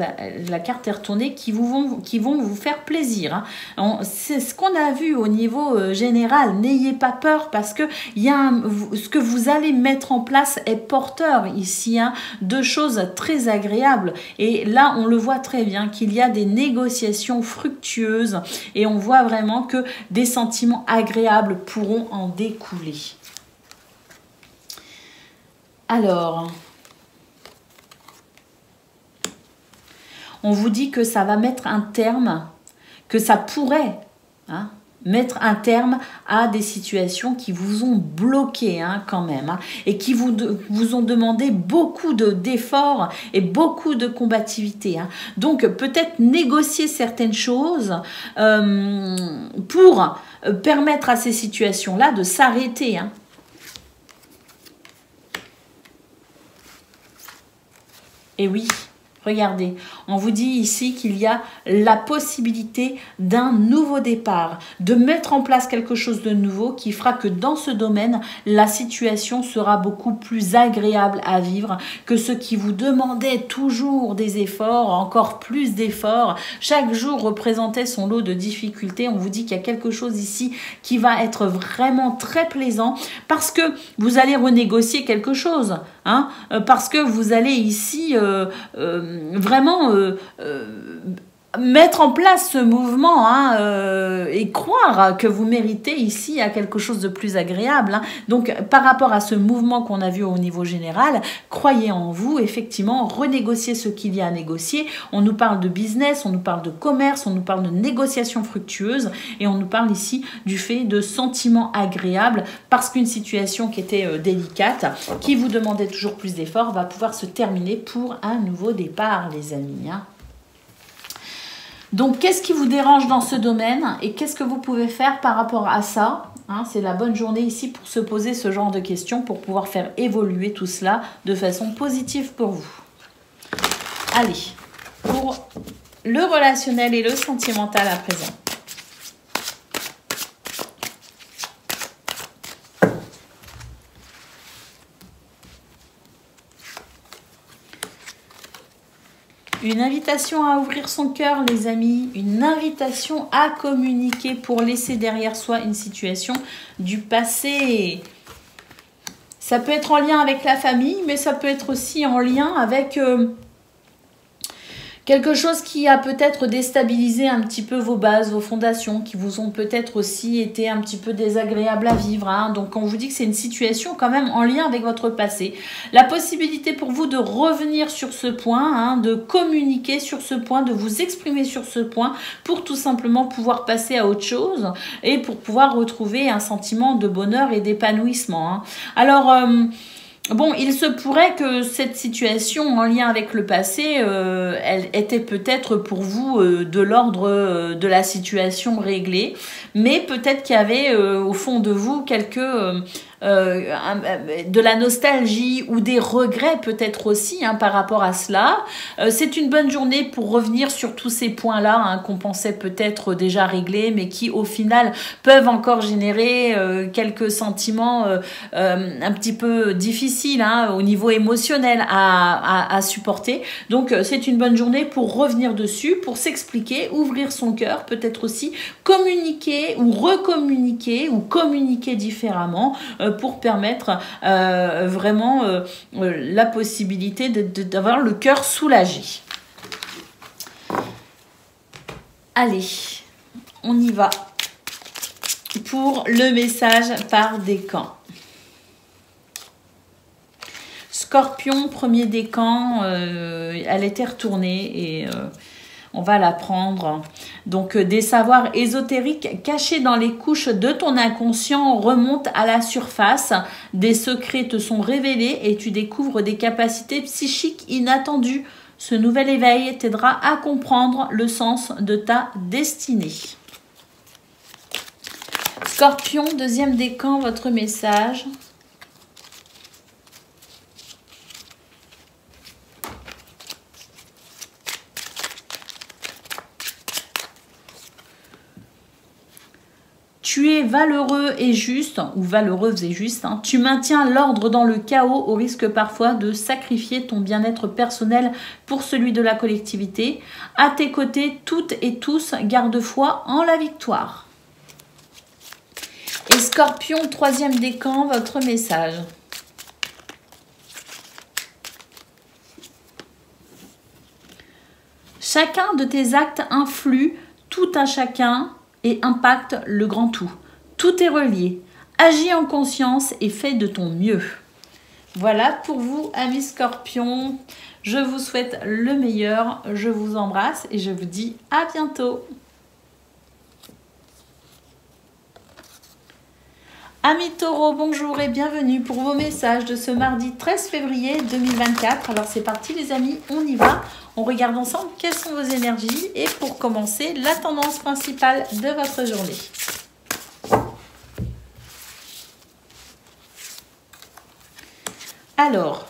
la carte est retournée qui vont vous faire plaisir. Hein. C'est ce qu'on a vu au niveau général. N'ayez pas peur parce que ce que vous allez mettre en place est porteur ici hein, de choses très agréables. Et là, on le voit très bien qu'il y a des négociations fructueuses et on voit vraiment que des sentiments agréables pourront en découler. Alors, on vous dit que ça va mettre un terme, que ça pourrait mettre un terme à des situations qui vous ont bloqué quand même, et qui vous ont demandé beaucoup d'efforts et beaucoup de combativité. Donc peut-être négocier certaines choses pour permettre à ces situations-là de s'arrêter. Et oui. Regardez, on vous dit ici qu'il y a la possibilité d'un nouveau départ, de mettre en place quelque chose de nouveau qui fera que dans ce domaine, la situation sera beaucoup plus agréable à vivre que ce qui vous demandait toujours des efforts, encore plus d'efforts. Chaque jour représentait son lot de difficultés. On vous dit qu'il y a quelque chose ici qui va être vraiment très plaisant parce que vous allez renégocier quelque chose, parce que vous allez ici vraiment mettre en place ce mouvement et croire que vous méritez ici à quelque chose de plus agréable. Donc, par rapport à ce mouvement qu'on a vu au niveau général, croyez en vous, effectivement, renégocier ce qu'il y a à négocier. On nous parle de business, on nous parle de commerce, on nous parle de négociations fructueuses et on nous parle ici du fait de sentiments agréables parce qu'une situation qui était délicate, qui vous demandait toujours plus d'efforts, va pouvoir se terminer pour un nouveau départ, les amis. Donc, qu'est-ce qui vous dérange dans ce domaine et qu'est-ce que vous pouvez faire par rapport à ça? C'est la bonne journée ici pour se poser ce genre de questions, pour pouvoir faire évoluer tout cela de façon positive pour vous. Allez, pour le relationnel et le sentimental à présent. Une invitation à ouvrir son cœur, les amis. Une invitation à communiquer pour laisser derrière soi une situation du passé. Ça peut être en lien avec la famille, mais ça peut être aussi en lien avec quelque chose qui a peut-être déstabilisé un petit peu vos bases, vos fondations, qui vous ont peut-être aussi été un petit peu désagréables à vivre. Donc, on vous dit que c'est une situation quand même en lien avec votre passé. La possibilité pour vous de revenir sur ce point, de communiquer sur ce point, de vous exprimer sur ce point pour tout simplement pouvoir passer à autre chose et pour pouvoir retrouver un sentiment de bonheur et d'épanouissement. Alors, bon, il se pourrait que cette situation en lien avec le passé, elle était peut-être pour vous de l'ordre de la situation réglée, mais peut-être qu'il y avait au fond de vous de la nostalgie ou des regrets peut-être aussi par rapport à cela. C'est une bonne journée pour revenir sur tous ces points-là qu'on pensait peut-être déjà réglés, mais qui au final peuvent encore générer quelques sentiments un petit peu difficiles au niveau émotionnel à supporter. Donc c'est une bonne journée pour revenir dessus, pour s'expliquer, ouvrir son cœur, peut-être aussi communiquer ou recommuniquer ou communiquer différemment pour permettre vraiment la possibilité d'avoir le cœur soulagé. Allez, on y va pour le message par décan. Scorpion, premier décan, elle était retournée et on va la prendre. Donc, des savoirs ésotériques cachés dans les couches de ton inconscient remontent à la surface. Des secrets te sont révélés et tu découvres des capacités psychiques inattendues. Ce nouvel éveil t'aidera à comprendre le sens de ta destinée. Scorpion, deuxième décan, votre message. Tu es valeureux et juste, ou valeureuse et juste, tu maintiens l'ordre dans le chaos au risque parfois de sacrifier ton bien-être personnel pour celui de la collectivité. À tes côtés, toutes et tous, garde foi en la victoire. Et Scorpion, troisième décan, votre message. Chacun de tes actes influe tout un chacun et impacte le grand tout. Tout est relié. Agis en conscience et fais de ton mieux. Voilà pour vous, amis Scorpions. Je vous souhaite le meilleur, je vous embrasse et je vous dis à bientôt. Amis Taureaux, bonjour et bienvenue pour vos messages de ce mardi 13 février 2024. Alors c'est parti les amis, on y va. On regarde ensemble quelles sont vos énergies et pour commencer, la tendance principale de votre journée. Alors,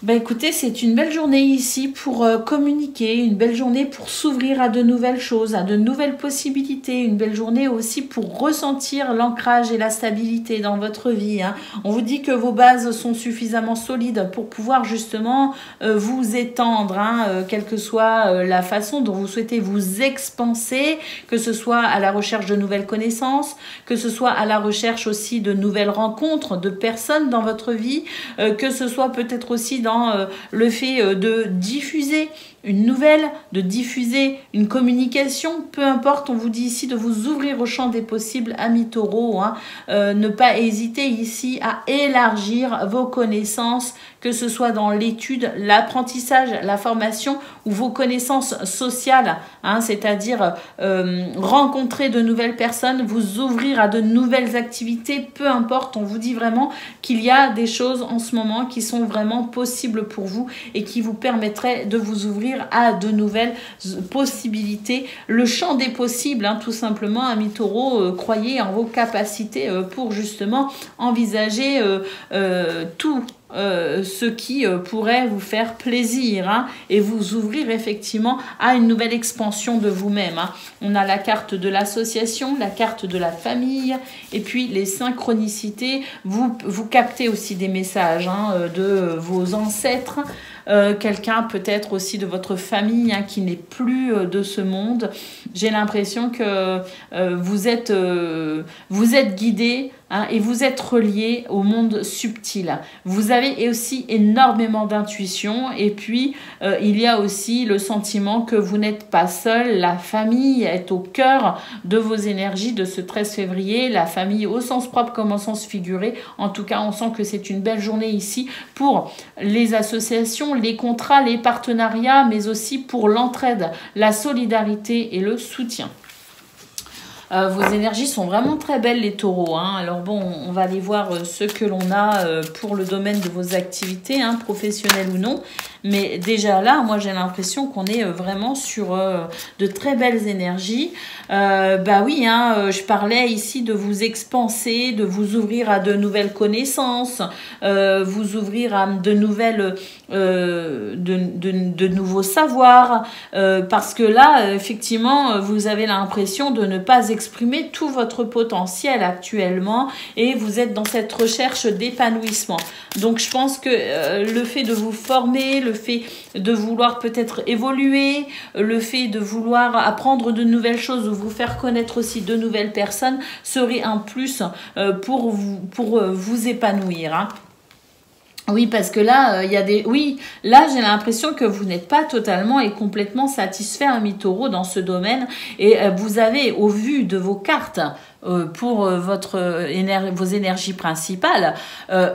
ben écoutez, c'est une belle journée ici pour communiquer, une belle journée pour s'ouvrir à de nouvelles choses, à de nouvelles possibilités, une belle journée aussi pour ressentir l'ancrage et la stabilité dans votre vie. Hein. On vous dit que vos bases sont suffisamment solides pour pouvoir justement vous étendre, hein, quelle que soit la façon dont vous souhaitez vous expanser, que ce soit à la recherche de nouvelles connaissances, que ce soit à la recherche aussi de nouvelles rencontres, de personnes dans votre vie, que ce soit peut-être aussi dans le fait de diffuser une nouvelle, de diffuser une communication, peu importe, on vous dit ici de vous ouvrir au champ des possibles, amis Taureaux, hein, ne pas hésiter ici à élargir vos connaissances, que ce soit dans l'étude, l'apprentissage, la formation ou vos connaissances sociales, hein, c'est-à-dire rencontrer de nouvelles personnes, vous ouvrir à de nouvelles activités, peu importe, on vous dit vraiment qu'il y a des choses en ce moment qui sont vraiment possibles pour vous et qui vous permettraient de vous ouvrir à de nouvelles possibilités. Le champ des possibles, hein, tout simplement, amis Taureaux, croyez en vos capacités pour justement envisager tout ce qui pourrait vous faire plaisir, hein, et vous ouvrir effectivement à une nouvelle expansion de vous-même. Hein. On a la carte de l'association, la carte de la famille et puis les synchronicités. Vous captez aussi des messages, hein, de vos ancêtres, quelqu'un peut-être aussi de votre famille, hein, qui n'est plus de ce monde. J'ai l'impression que vous êtes guidé, hein, et vous êtes relié au monde subtil. Vous avez aussi énormément d'intuition et puis il y a aussi le sentiment que vous n'êtes pas seul. La famille est au cœur de vos énergies de ce 13 février. La famille au sens propre comme au sens figuré. En tout cas, on sent que c'est une belle journée ici pour les associations, les contrats, les partenariats, mais aussi pour l'entraide, la solidarité et le soutien. Vos énergies sont vraiment très belles les taureaux, hein. Alors bon, on va aller voir ce que l'on a pour le domaine de vos activités, hein, professionnelles ou non. Mais déjà là, moi j'ai l'impression qu'on est vraiment sur de très belles énergies. Bah oui, hein, je parlais ici de vous expanser, de vous ouvrir à de nouvelles connaissances, vous ouvrir à de nouvelles, de nouveaux savoirs, parce que là, effectivement, vous avez l'impression de ne pas exprimer tout votre potentiel actuellement et vous êtes dans cette recherche d'épanouissement. Donc je pense que le fait de vous former, le fait de vouloir peut-être évoluer, le fait de vouloir apprendre de nouvelles choses ou vous faire connaître aussi de nouvelles personnes serait un plus pour vous épanouir, hein. Oui, parce que là, il y a des... Oui, là, j'ai l'impression que vous n'êtes pas totalement et complètement satisfait, ami Taureau, dans ce domaine. Et vous avez, au vu de vos cartes, pour vos énergies principales,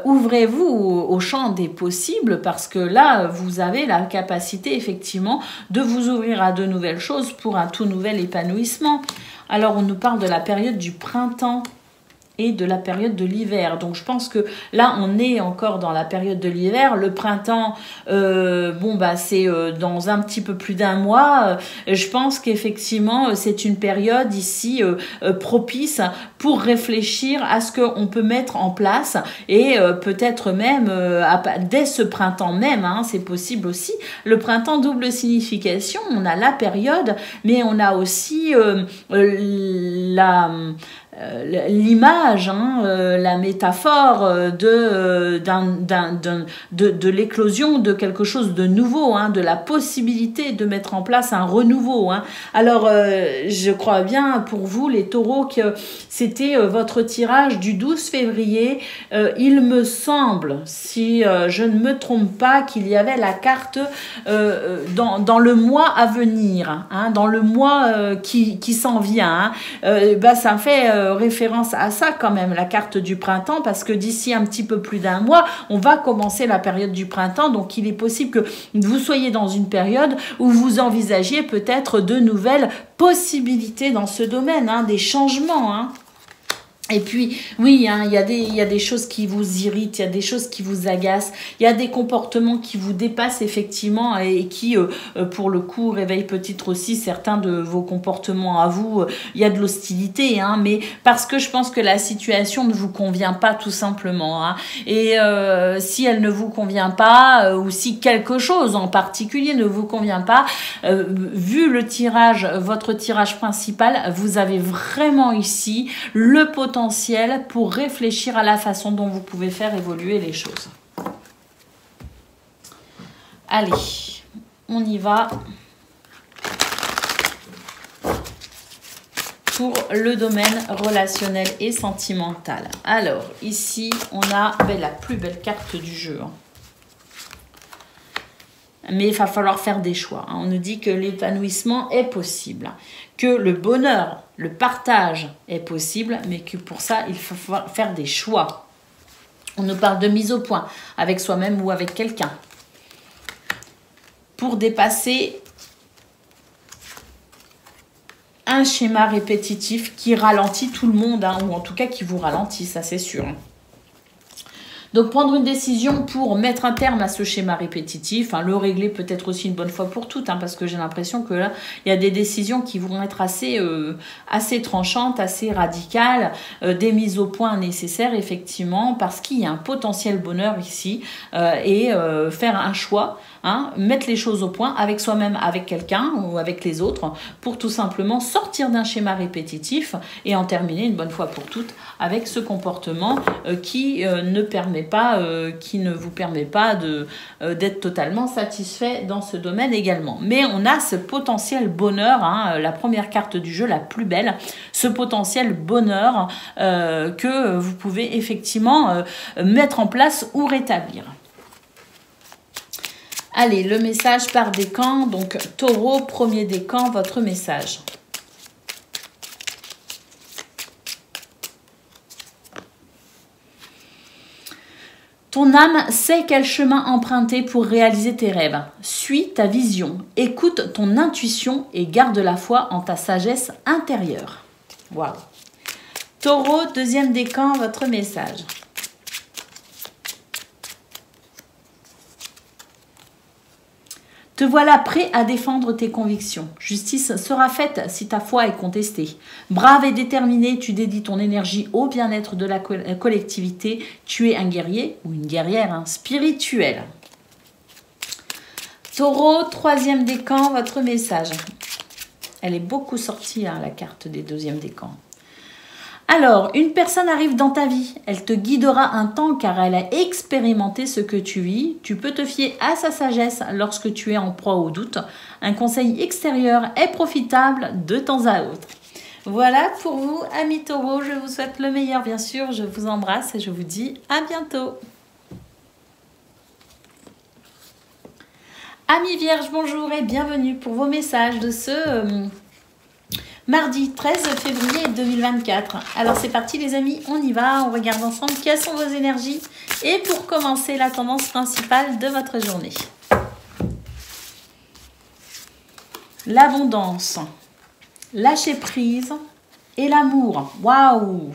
ouvrez-vous au champ des possibles parce que là, vous avez la capacité, effectivement, de vous ouvrir à de nouvelles choses pour un tout nouvel épanouissement. Alors, on nous parle de la période du printemps et de la période de l'hiver. Donc je pense que là on est encore dans la période de l'hiver. Le printemps, bon bah c'est dans un petit peu plus d'un mois. Je pense qu'effectivement c'est une période ici propice pour réfléchir à ce qu'on peut mettre en place et peut-être même dès ce printemps même, hein, c'est possible aussi. Le printemps, double signification, on a la période mais on a aussi l'image, la métaphore de l'éclosion de quelque chose de nouveau, de la possibilité de mettre en place un renouveau. Alors, je crois bien pour vous, les taureaux, que c'était votre tirage du 12 février. Il me semble, si je ne me trompe pas, qu'il y avait la carte dans le mois à venir, dans le mois qui s'en vient. Ça fait référence à ça quand même, la carte du printemps, parce que d'ici un petit peu plus d'un mois, on va commencer la période du printemps. Donc, il est possible que vous soyez dans une période où vous envisagiez peut-être de nouvelles possibilités dans ce domaine, des changements. Et puis, oui, il y a des choses qui vous irritent, il y a des choses qui vous agacent, il y a des comportements qui vous dépassent effectivement et qui, pour le coup, réveillent peut-être aussi certains de vos comportements à vous. Il y a de l'hostilité, mais parce que je pense que la situation ne vous convient pas tout simplement. Et si elle ne vous convient pas, ou si quelque chose en particulier ne vous convient pas, vu le tirage, votre tirage principal, vous avez vraiment ici le potentiel pour réfléchir à la façon dont vous pouvez faire évoluer les choses. Allez, on y va pour le domaine relationnel et sentimental. Alors, ici, on a la plus belle carte du jeu. Mais il va falloir faire des choix. On nous dit que l'épanouissement est possible, que le bonheur, le partage est possible, mais que pour ça, il faut faire des choix. On nous parle de mise au point avec soi-même ou avec quelqu'un pour dépasser un schéma répétitif qui ralentit tout le monde, ou en tout cas qui vous ralentit, ça c'est sûr. Donc, prendre une décision pour mettre un terme à ce schéma répétitif, le régler peut-être aussi une bonne fois pour toutes, parce que j'ai l'impression que là, il y a des décisions qui vont être assez tranchantes, assez radicales, des mises au point nécessaires, effectivement, parce qu'il y a un potentiel bonheur ici, et faire un choix, mettre les choses au point avec soi-même, avec quelqu'un ou avec les autres, pour tout simplement sortir d'un schéma répétitif et en terminer une bonne fois pour toutes avec ce comportement qui ne vous permet pas d'être totalement satisfait dans ce domaine également. Mais on a ce potentiel bonheur, la première carte du jeu, la plus belle, ce potentiel bonheur que vous pouvez effectivement mettre en place ou rétablir. Allez, le message par décan. Donc, Taureau, premier décan, votre message. Ton âme sait quel chemin emprunter pour réaliser tes rêves. Suis ta vision, écoute ton intuition et garde la foi en ta sagesse intérieure. Waouh. Taureau, deuxième décan, votre message. Te voilà prêt à défendre tes convictions. Justice sera faite si ta foi est contestée. Brave et déterminé, tu dédies ton énergie au bien-être de la collectivité. Tu es un guerrier ou une guerrière spirituelle. Taureau, troisième décan, votre message. Elle est beaucoup sortie, la carte des deuxièmes décans. Alors, une personne arrive dans ta vie. Elle te guidera un temps car elle a expérimenté ce que tu vis. Tu peux te fier à sa sagesse lorsque tu es en proie au doute. Un conseil extérieur est profitable de temps à autre. Voilà pour vous, amis taureaux. Je vous souhaite le meilleur, bien sûr. Je vous embrasse et je vous dis à bientôt. Amis vierges, bonjour et bienvenue pour vos messages de ce... mardi 13 février 2024. Alors c'est parti les amis, on y va, on regarde ensemble quelles sont vos énergies et pour commencer la tendance principale de votre journée. L'abondance, lâcher prise et l'amour. Waouh!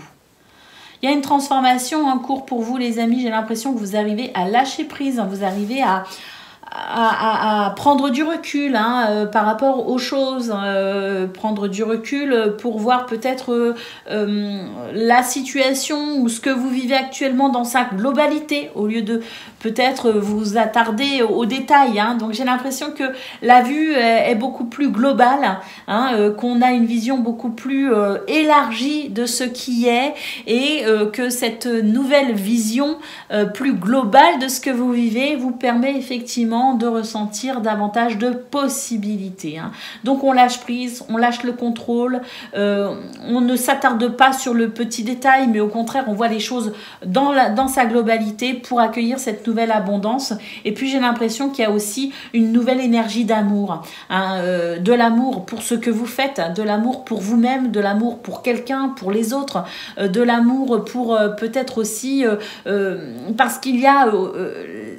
Il y a une transformation en cours pour vous les amis, j'ai l'impression que vous arrivez à lâcher prise, vous arrivez à à prendre du recul hein, par rapport aux choses, prendre du recul pour voir peut-être la situation ou ce que vous vivez actuellement dans sa globalité, au lieu de peut-être vous attarder aux détails. Hein. Donc j'ai l'impression que la vue est beaucoup plus globale, hein, qu'on a une vision beaucoup plus élargie de ce qui est et que cette nouvelle vision plus globale de ce que vous vivez vous permet effectivement de ressentir davantage de possibilités. Hein. Donc on lâche prise, on lâche le contrôle, on ne s'attarde pas sur le petit détail, mais au contraire on voit les choses dans sa globalité pour accueillir cette nouvelle abondance. Et puis j'ai l'impression qu'il y a aussi une nouvelle énergie d'amour, hein, de l'amour pour ce que vous faites, de l'amour pour vous-même, de l'amour pour quelqu'un, pour les autres, de l'amour pour peut-être aussi parce qu'il y a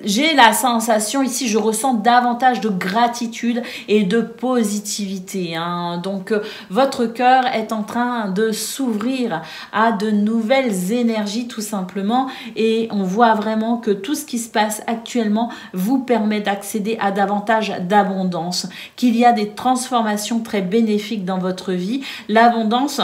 j'ai la sensation ici, je ressens davantage de gratitude et de positivité. Hein. Donc, votre cœur est en train de s'ouvrir à de nouvelles énergies tout simplement. Et on voit vraiment que tout ce qui se passe actuellement vous permet d'accéder à davantage d'abondance, qu'il y a des transformations très bénéfiques dans votre vie. L'abondance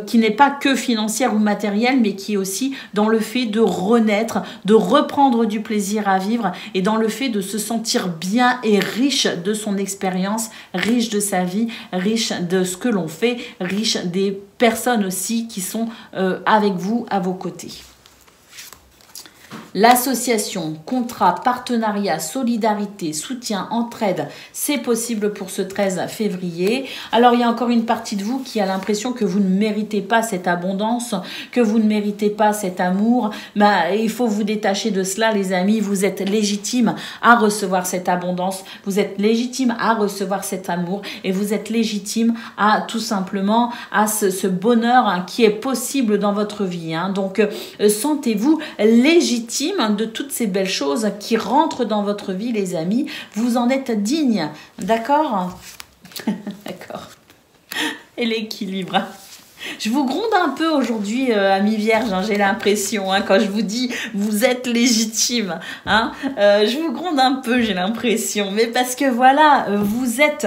qui n'est pas que financière ou matérielle, mais qui est aussi dans le fait de renaître, de reprendre du plaisir à vivre et dans le fait de se sentir bien et riche de son expérience, riche de sa vie, riche de ce que l'on fait, riche des personnes aussi qui sont avec vous, à vos côtés. L'association, contrat, partenariat, solidarité, soutien, entraide, c'est possible pour ce 13 février. Alors, il y a encore une partie de vous qui a l'impression que vous ne méritez pas cette abondance, que vous ne méritez pas cet amour. Mais il faut vous détacher de cela, les amis. Vous êtes légitime à recevoir cette abondance. Vous êtes légitime à recevoir cet amour. Et vous êtes légitime à tout simplement à ce bonheur hein, qui est possible dans votre vie. Hein. Donc, sentez-vous légitime de toutes ces belles choses qui rentrent dans votre vie, les amis. Vous en êtes digne, d'accord? D'accord. Et l'équilibre. Je vous gronde un peu aujourd'hui, amis vierges, hein, j'ai l'impression, hein, quand je vous dis vous êtes légitime. Hein, je vous gronde un peu, j'ai l'impression. Mais parce que voilà, vous êtes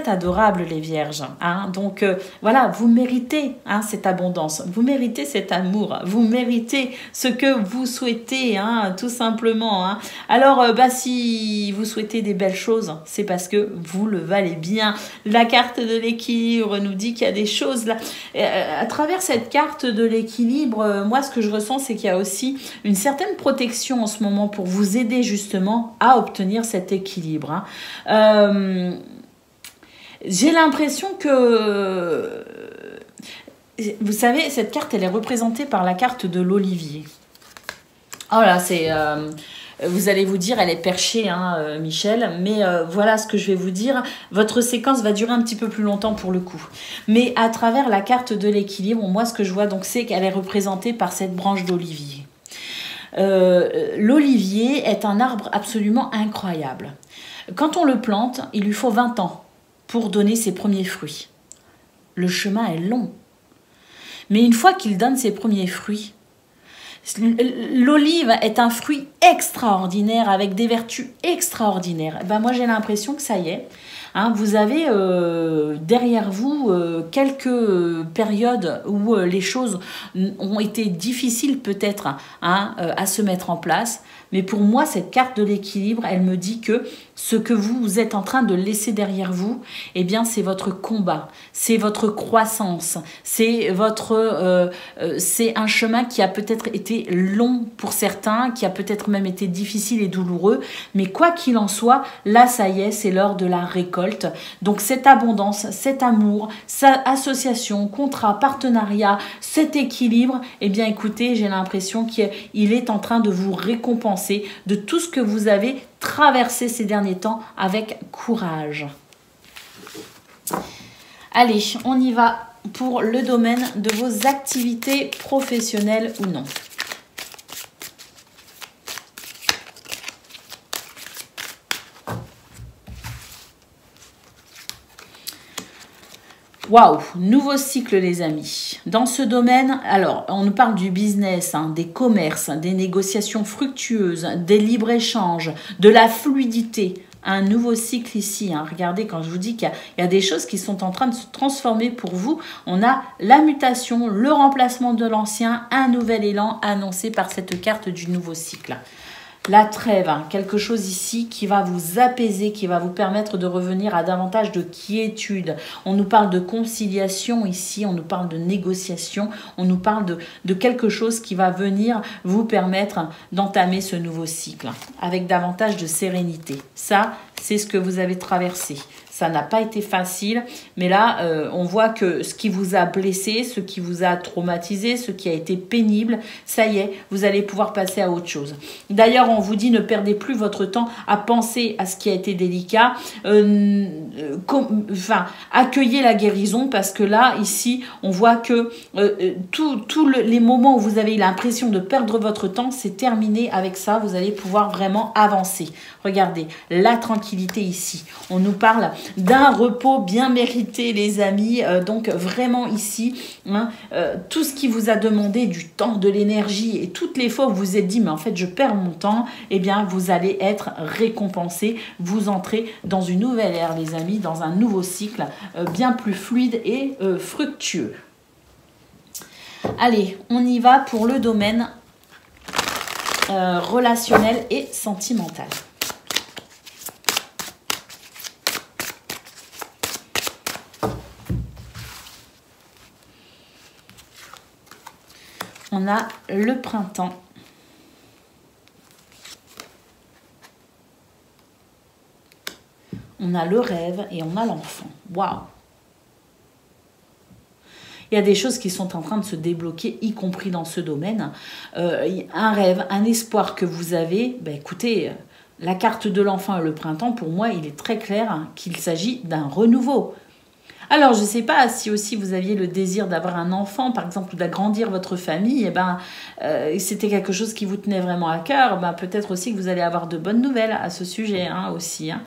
adorables, les vierges. Hein, donc voilà, vous méritez hein, cette abondance, vous méritez cet amour, vous méritez ce que vous souhaitez, hein, tout simplement. Hein. Alors, si vous souhaitez des belles choses, c'est parce que vous le valez bien. La carte de l'équilibre nous dit qu'il y a des choses là. À travers cette carte de l'équilibre, moi ce que je ressens c'est qu'il y a aussi une certaine protection en ce moment pour vous aider justement à obtenir cet équilibre. Hein. J'ai l'impression que, vous savez, cette carte elle est représentée par la carte de l'olivier. Oh là, c'est... vous allez vous dire, elle est perchée, hein, Michel, mais voilà ce que je vais vous dire. Votre séquence va durer un petit peu plus longtemps pour le coup. Mais à travers la carte de l'équilibre, moi ce que je vois, donc, c'est qu'elle est représentée par cette branche d'olivier. L'olivier est un arbre absolument incroyable. Quand on le plante, il lui faut 20 ans pour donner ses premiers fruits. Le chemin est long. Mais une fois qu'il donne ses premiers fruits, l'olive est un fruit extraordinaire avec des vertus extraordinaires. Ben moi j'ai l'impression que ça y est, hein, vous avez derrière vous quelques périodes où les choses ont été difficiles peut-être hein, à se mettre en place. Mais pour moi, cette carte de l'équilibre, elle me dit que ce que vous êtes en train de laisser derrière vous, eh bien, c'est votre combat, c'est votre croissance, c'est c'est un chemin qui a peut-être été long pour certains, qui a peut-être même été difficile et douloureux. Mais quoi qu'il en soit, là, ça y est, c'est l'heure de la récolte. Donc, cette abondance, cet amour, cette association, contrat, partenariat, cet équilibre, eh bien, écoutez, j'ai l'impression qu'il est en train de vous récompenser de tout ce que vous avez traversé ces derniers temps avec courage. Allez, on y va pour le domaine de vos activités professionnelles ou non. Waouh, nouveau cycle les amis. Dans ce domaine, alors on nous parle du business, hein, des commerces, des négociations fructueuses, des libres-échanges, de la fluidité. Un nouveau cycle ici. Hein. Regardez, quand je vous dis qu'il y a des choses qui sont en train de se transformer pour vous, on a la mutation, le remplacement de l'ancien, un nouvel élan annoncé par cette carte du nouveau cycle. La trêve, hein, quelque chose ici qui va vous apaiser, qui va vous permettre de revenir à davantage de quiétude. On nous parle de conciliation ici, on nous parle de négociation, on nous parle de quelque chose qui va venir vous permettre d'entamer ce nouveau cycle avec davantage de sérénité. Ça, c'est ce que vous avez traversé. Ça n'a pas été facile, mais là, on voit que ce qui vous a blessé, ce qui vous a traumatisé, ce qui a été pénible, ça y est, vous allez pouvoir passer à autre chose. D'ailleurs, on vous dit ne perdez plus votre temps à penser à ce qui a été délicat. Accueillez la guérison parce que là, ici, on voit que tous les moments où vous avez l'impression de perdre votre temps, c'est terminé avec ça. Vous allez pouvoir vraiment avancer. Regardez, la tranquillité ici. On nous parle d'un repos bien mérité, les amis. Donc, vraiment ici, hein, tout ce qui vous a demandé du temps, de l'énergie et toutes les fois où vous vous êtes dit, mais en fait, je perds mon temps, eh bien, vous allez être récompensé. Vous entrez dans une nouvelle ère, les amis, dans un nouveau cycle bien plus fluide et fructueux. Allez, on y va pour le domaine relationnel et sentimental. On a le printemps. On a le rêve et on a l'enfant. Waouh! Il y a des choses qui sont en train de se débloquer, y compris dans ce domaine. Un rêve, un espoir que vous avez. Ben écoutez, la carte de l'enfant et le printemps, pour moi, il est très clair hein, qu'il s'agit d'un renouveau. Alors, je ne sais pas si aussi vous aviez le désir d'avoir un enfant, par exemple, ou d'agrandir votre famille, c'était quelque chose qui vous tenait vraiment à cœur, peut-être aussi que vous allez avoir de bonnes nouvelles à ce sujet hein, aussi. Hein.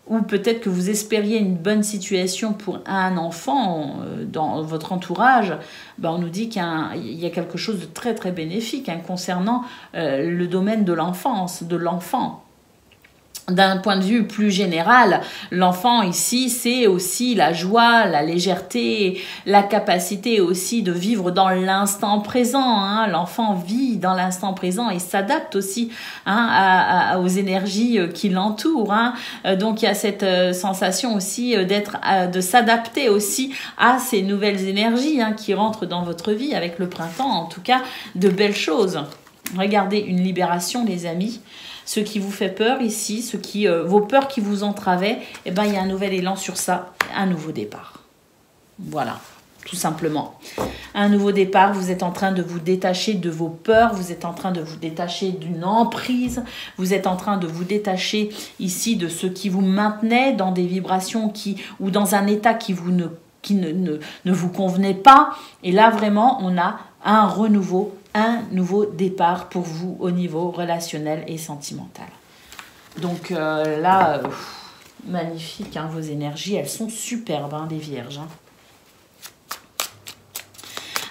Ou peut-être que vous espériez une bonne situation pour un enfant dans votre entourage. On nous dit qu'il y a quelque chose de très, très bénéfique hein, concernant le domaine de l'enfance, de l'enfant. D'un point de vue plus général, l'enfant ici, c'est aussi la joie, la légèreté, la capacité aussi de vivre dans l'instant présent. Hein. L'enfant vit dans l'instant présent et s'adapte aussi hein, aux énergies qui l'entourent. Hein. Donc, il y a cette sensation aussi de s'adapter aussi à ces nouvelles énergies hein, qui rentrent dans votre vie avec le printemps. En tout cas, de belles choses. Regardez, une libération, les amis. Ce qui vous fait peur ici, vos peurs qui vous entravaient, il y a un nouvel élan sur ça, un nouveau départ. Voilà, tout simplement. Un nouveau départ, vous êtes en train de vous détacher de vos peurs, vous êtes en train de vous détacher d'une emprise, vous êtes en train de vous détacher ici de ce qui vous maintenait dans des vibrations ou dans un état qui ne vous convenait pas. Et là, vraiment, on a un renouveau, un nouveau départ pour vous au niveau relationnel et sentimental. Donc là, magnifique, hein, vos énergies, elles sont superbes, hein, les vierges. Hein.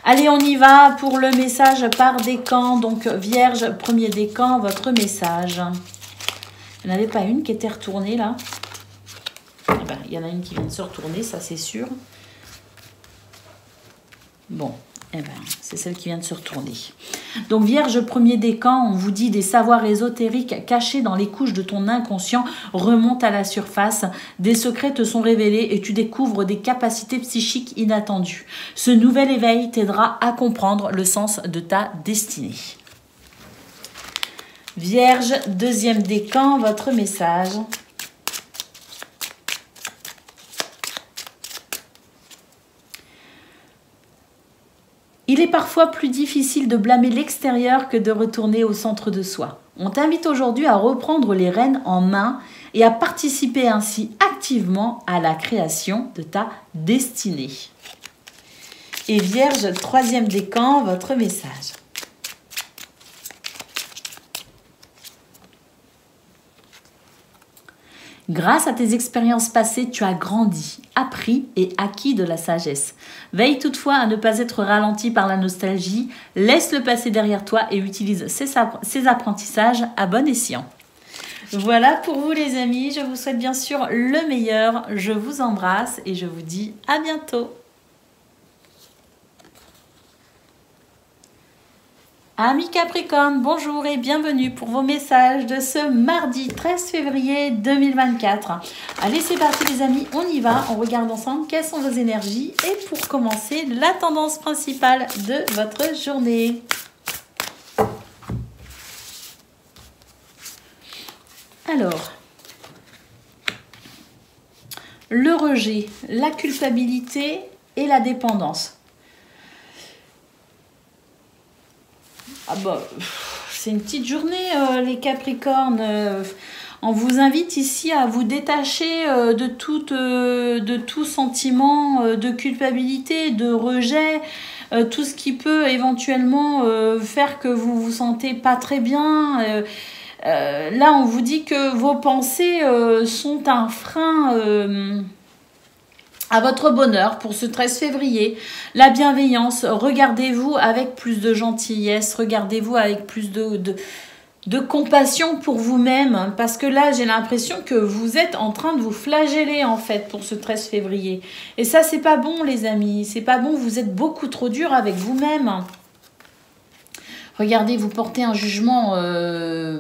Allez, on y va pour le message par décan. Donc, vierge, premier décan, votre message. Il n'y en avait pas une qui était retournée là? Il y en a une qui vient de se retourner, ça c'est sûr. Bon. C'est celle qui vient de se retourner. Donc, Vierge, premier décan, on vous dit des savoirs ésotériques cachés dans les couches de ton inconscient remontent à la surface. Des secrets te sont révélés et tu découvres des capacités psychiques inattendues. Ce nouvel éveil t'aidera à comprendre le sens de ta destinée. Vierge, deuxième décan, votre message. Il est parfois plus difficile de blâmer l'extérieur que de retourner au centre de soi. On t'invite aujourd'hui à reprendre les rênes en main et à participer ainsi activement à la création de ta destinée. Et Vierge, troisième décan, votre message. Grâce à tes expériences passées, tu as grandi, appris et acquis de la sagesse. Veille toutefois à ne pas être ralenti par la nostalgie. Laisse le passé derrière toi et utilise ces apprentissages à bon escient. Voilà pour vous les amis. Je vous souhaite bien sûr le meilleur. Je vous embrasse et je vous dis à bientôt. Amis Capricorne, bonjour et bienvenue pour vos messages de ce mardi 13 février 2024. Allez, c'est parti les amis, on y va, on regarde ensemble quelles sont vos énergies et pour commencer, la tendance principale de votre journée. Alors, le rejet, la culpabilité et la dépendance. Ah bah, c'est une petite journée, les Capricornes. On vous invite ici à vous détacher de tout sentiment de culpabilité, de rejet, tout ce qui peut éventuellement faire que vous vous sentez pas très bien. Là, on vous dit que vos pensées sont un frein à votre bonheur pour ce 13 février. La bienveillance, regardez-vous avec plus de gentillesse, regardez-vous avec plus de compassion pour vous-même, parce que là, j'ai l'impression que vous êtes en train de vous flageller, en fait, pour ce 13 février. Et ça, c'est pas bon, les amis, c'est pas bon, vous êtes beaucoup trop dur avec vous-même. Regardez, vous portez un jugement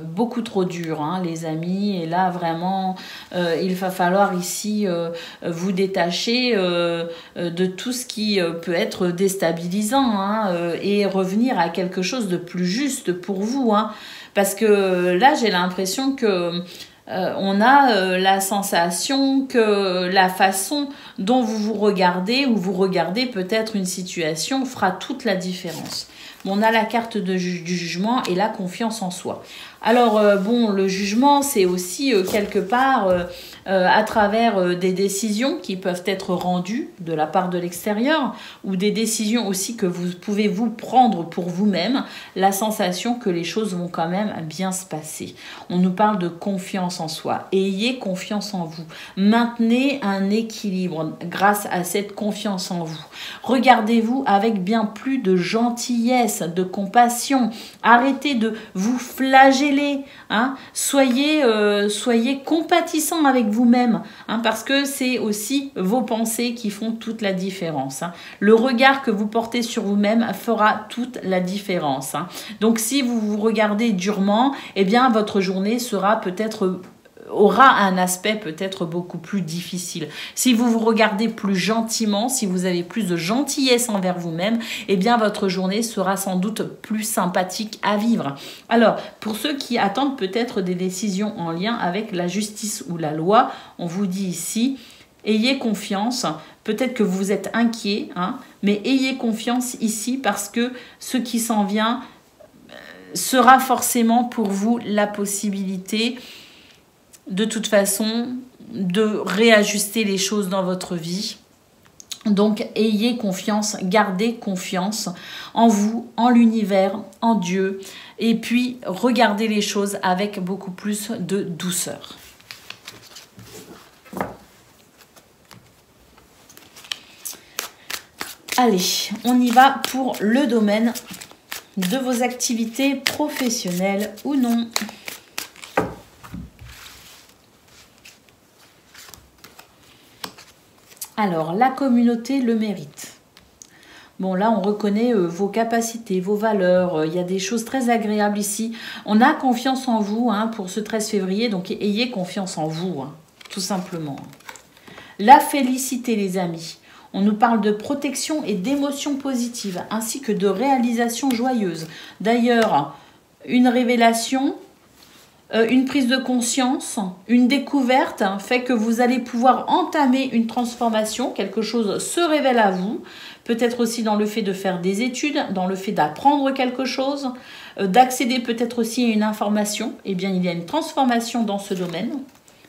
beaucoup trop dur, hein, les amis. Et là, vraiment, il va falloir ici vous détacher de tout ce qui peut être déstabilisant, hein, et revenir à quelque chose de plus juste pour vous. Hein, parce que là, j'ai l'impression que on a la sensation que la façon dont vous vous regardez ou vous regardez peut-être une situation fera toute la différence. On a la carte du jugement et la confiance en soi. Alors, bon, le jugement, c'est aussi quelque part à travers des décisions qui peuvent être rendues de la part de l'extérieur ou des décisions aussi que vous pouvez vous prendre pour vous-même, la sensation que les choses vont quand même bien se passer. On nous parle de confiance en soi. Ayez confiance en vous. Maintenez un équilibre grâce à cette confiance en vous. Regardez-vous avec bien plus de gentillesse, de compassion. Arrêtez de vous flageller. Hein. Soyez compatissant avec vous-même, hein, parce que c'est aussi vos pensées qui font toute la différence. Hein. Le regard que vous portez sur vous-même fera toute la différence. Hein. Donc si vous vous regardez durement, eh bien votre journée sera peut-être aura un aspect peut-être beaucoup plus difficile. Si vous vous regardez plus gentiment, si vous avez plus de gentillesse envers vous-même, eh bien votre journée sera sans doute plus sympathique à vivre. Alors, pour ceux qui attendent peut-être des décisions en lien avec la justice ou la loi, on vous dit ici, ayez confiance. Peut-être que vous êtes inquiet, hein, mais ayez confiance ici parce que ce qui s'en vient sera forcément pour vous la possibilité de toute façon de réajuster les choses dans votre vie. Donc ayez confiance, gardez confiance en vous, en l'univers, en Dieu, et puis regardez les choses avec beaucoup plus de douceur. Allez, on y va pour le domaine de vos activités professionnelles ou non. Alors, la communauté le mérite. Bon, là, on reconnaît vos capacités, vos valeurs. Il y a des choses très agréables ici. On a confiance en vous, hein, pour ce 13 février. Donc, ayez confiance en vous, hein, tout simplement. La félicité, les amis. On nous parle de protection et d'émotions positives, ainsi que de réalisations joyeuses. D'ailleurs, une révélation, une prise de conscience, une découverte fait que vous allez pouvoir entamer une transformation. Quelque chose se révèle à vous. Peut-être aussi dans le fait de faire des études, dans le fait d'apprendre quelque chose, d'accéder peut-être aussi à une information. Eh bien, il y a une transformation dans ce domaine.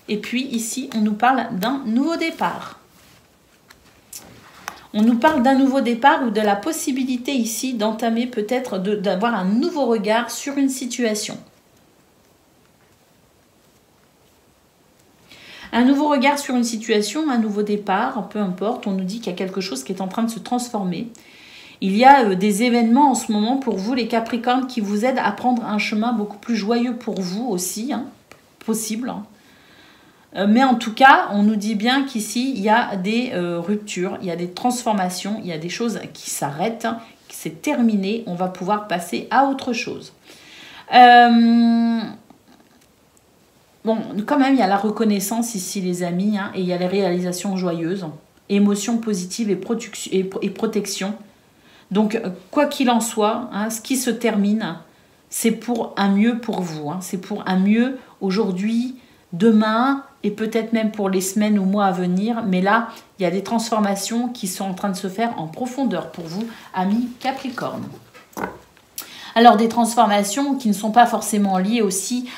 Et puis ici, on nous parle d'un nouveau départ. On nous parle d'un nouveau départ ou de la possibilité ici d'entamer peut-être, d'avoir un nouveau regard sur une situation. Un nouveau regard sur une situation, un nouveau départ, peu importe. On nous dit qu'il y a quelque chose qui est en train de se transformer. Il y a des événements en ce moment pour vous, les Capricornes, qui vous aident à prendre un chemin beaucoup plus joyeux pour vous aussi, hein, possible. Mais en tout cas, on nous dit bien qu'ici, il y a des ruptures, il y a des transformations, il y a des choses qui s'arrêtent, c'est terminé, on va pouvoir passer à autre chose. Bon, quand même, il y a la reconnaissance ici, les amis, hein, et il y a les réalisations joyeuses, émotions positives et protection. Donc, quoi qu'il en soit, hein, ce qui se termine, c'est pour un mieux pour vous. Hein, c'est pour un mieux aujourd'hui, demain, et peut-être même pour les semaines ou mois à venir. Mais là, il y a des transformations qui sont en train de se faire en profondeur pour vous, amis Capricorne. Alors, des transformations qui ne sont pas forcément liées aussi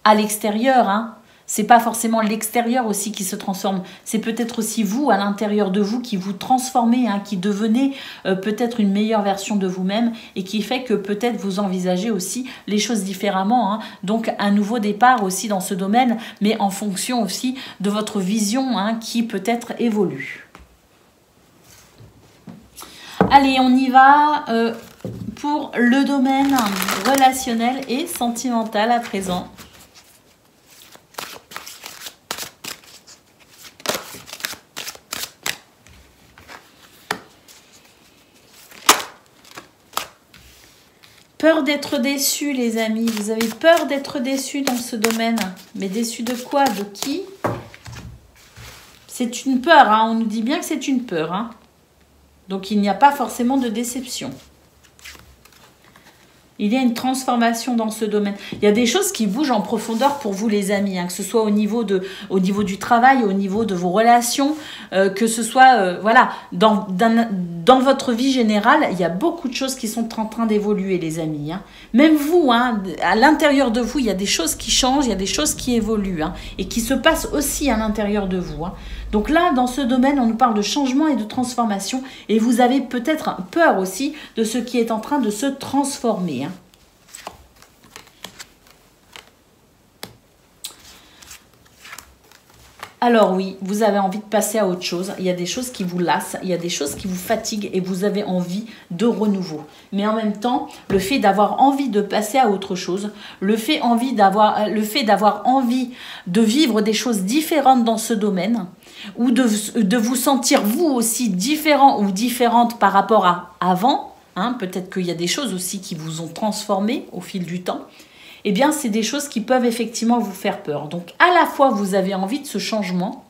à l'extérieur, hein. C'est pas forcément l'extérieur aussi qui se transforme. C'est peut-être aussi vous, à l'intérieur de vous, qui vous transformez, hein, qui devenez peut-être une meilleure version de vous-même et qui fait que peut-être vous envisagez aussi les choses différemment. Hein. Donc, un nouveau départ aussi dans ce domaine, mais en fonction aussi de votre vision, hein, qui peut-être évolue. Allez, on y va pour le domaine relationnel et sentimental à présent. Peur d'être déçu, les amis. Vous avez peur d'être déçu dans ce domaine. Mais déçu de quoi? De qui? C'est une peur, hein. On nous dit bien que c'est une peur. Hein. Donc, il n'y a pas forcément de déception. Il y a une transformation dans ce domaine. Il y a des choses qui bougent en profondeur pour vous, les amis, hein, que ce soit au niveau du travail, au niveau de vos relations, que ce soit, voilà, dans votre vie générale, il y a beaucoup de choses qui sont en train d'évoluer, les amis. Hein. Même vous, hein, à l'intérieur de vous, il y a des choses qui changent, il y a des choses qui évoluent, hein, et qui se passent aussi à l'intérieur de vous. Hein. Donc là, dans ce domaine, on nous parle de changement et de transformation, et vous avez peut-être peur aussi de ce qui est en train de se transformer. Hein. Alors oui, vous avez envie de passer à autre chose. Il y a des choses qui vous lassent, il y a des choses qui vous fatiguent et vous avez envie de renouveau. Mais en même temps, le fait d'avoir envie de passer à autre chose, le fait d'avoir envie de vivre des choses différentes dans ce domaine, ou de vous sentir vous aussi différent ou différente par rapport à avant, hein, peut-être qu'il y a des choses aussi qui vous ont transformé au fil du temps, eh bien, c'est des choses qui peuvent effectivement vous faire peur. Donc, à la fois, vous avez envie de ce changement,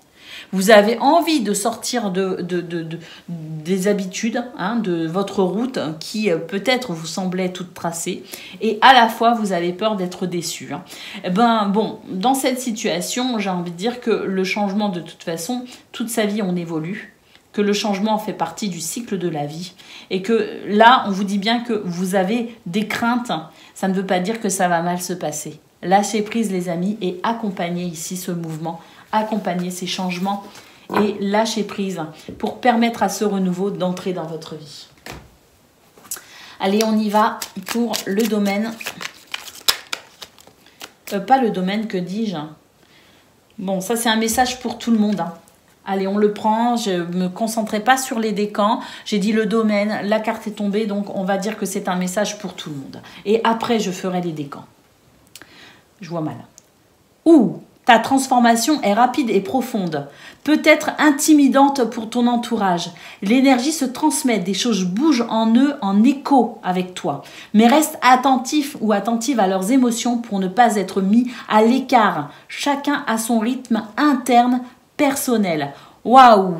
vous avez envie de sortir des habitudes, hein, de votre route qui peut-être vous semblait toute tracée, et à la fois, vous avez peur d'être déçu. Hein. Eh ben, bon, dans cette situation, j'ai envie de dire que le changement, de toute façon, toute sa vie, on évolue, que le changement fait partie du cycle de la vie et que là, on vous dit bien que vous avez des craintes. Ça ne veut pas dire que ça va mal se passer. Lâchez prise, les amis, et accompagnez ici ce mouvement, accompagnez ces changements et lâchez prise pour permettre à ce renouveau d'entrer dans votre vie. Allez, on y va pour le domaine. Pas le domaine, que dis-je? Bon, ça c'est un message pour tout le monde, hein. Allez, on le prend, je ne me concentrais pas sur les décans. J'ai dit le domaine, la carte est tombée, donc on va dire que c'est un message pour tout le monde. Et après, je ferai les décans. Je vois mal. Ouh, ta transformation est rapide et profonde, peut-être intimidante pour ton entourage. L'énergie se transmet, des choses bougent en eux en écho avec toi. Mais reste attentif ou attentive à leurs émotions pour ne pas être mis à l'écart. Chacun a son rythme interne personnel. Waouh!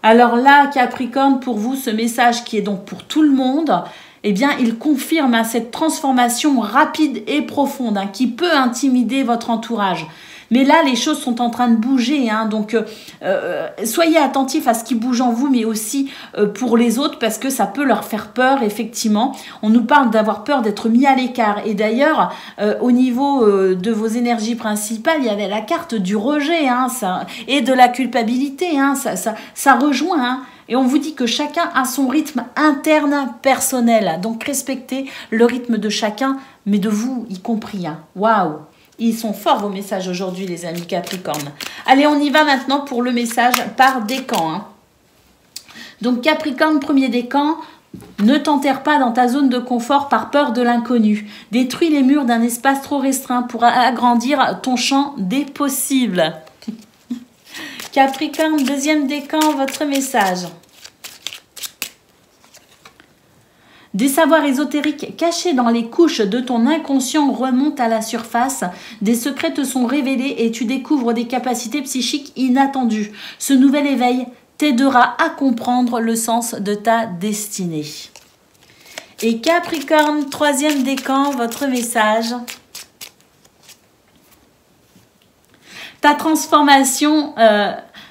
Alors là, Capricorne, pour vous, ce message qui est donc pour tout le monde, eh bien, il confirme, hein, cette transformation rapide et profonde, hein, qui peut intimider votre entourage. Mais là, les choses sont en train de bouger, hein, donc soyez attentifs à ce qui bouge en vous, mais aussi pour les autres, parce que ça peut leur faire peur, effectivement. On nous parle d'avoir peur d'être mis à l'écart. Et d'ailleurs, au niveau de vos énergies principales, il y avait la carte du rejet, hein, et de la culpabilité. Hein, ça rejoint, hein. Et on vous dit que chacun a son rythme interne personnel. Donc, respectez le rythme de chacun, mais de vous y compris. Hein. Waouh! Ils sont forts vos messages aujourd'hui, les amis Capricorne. Allez, on y va maintenant pour le message par décan. Hein. Donc Capricorne, premier décan, ne t'enterre pas dans ta zone de confort par peur de l'inconnu. Détruis les murs d'un espace trop restreint pour agrandir ton champ des possibles. Capricorne, deuxième décan, votre message. Des savoirs ésotériques cachés dans les couches de ton inconscient remontent à la surface. Des secrets te sont révélés et tu découvres des capacités psychiques inattendues. Ce nouvel éveil t'aidera à comprendre le sens de ta destinée. Et Capricorne, troisième décan, votre message. Ta transformation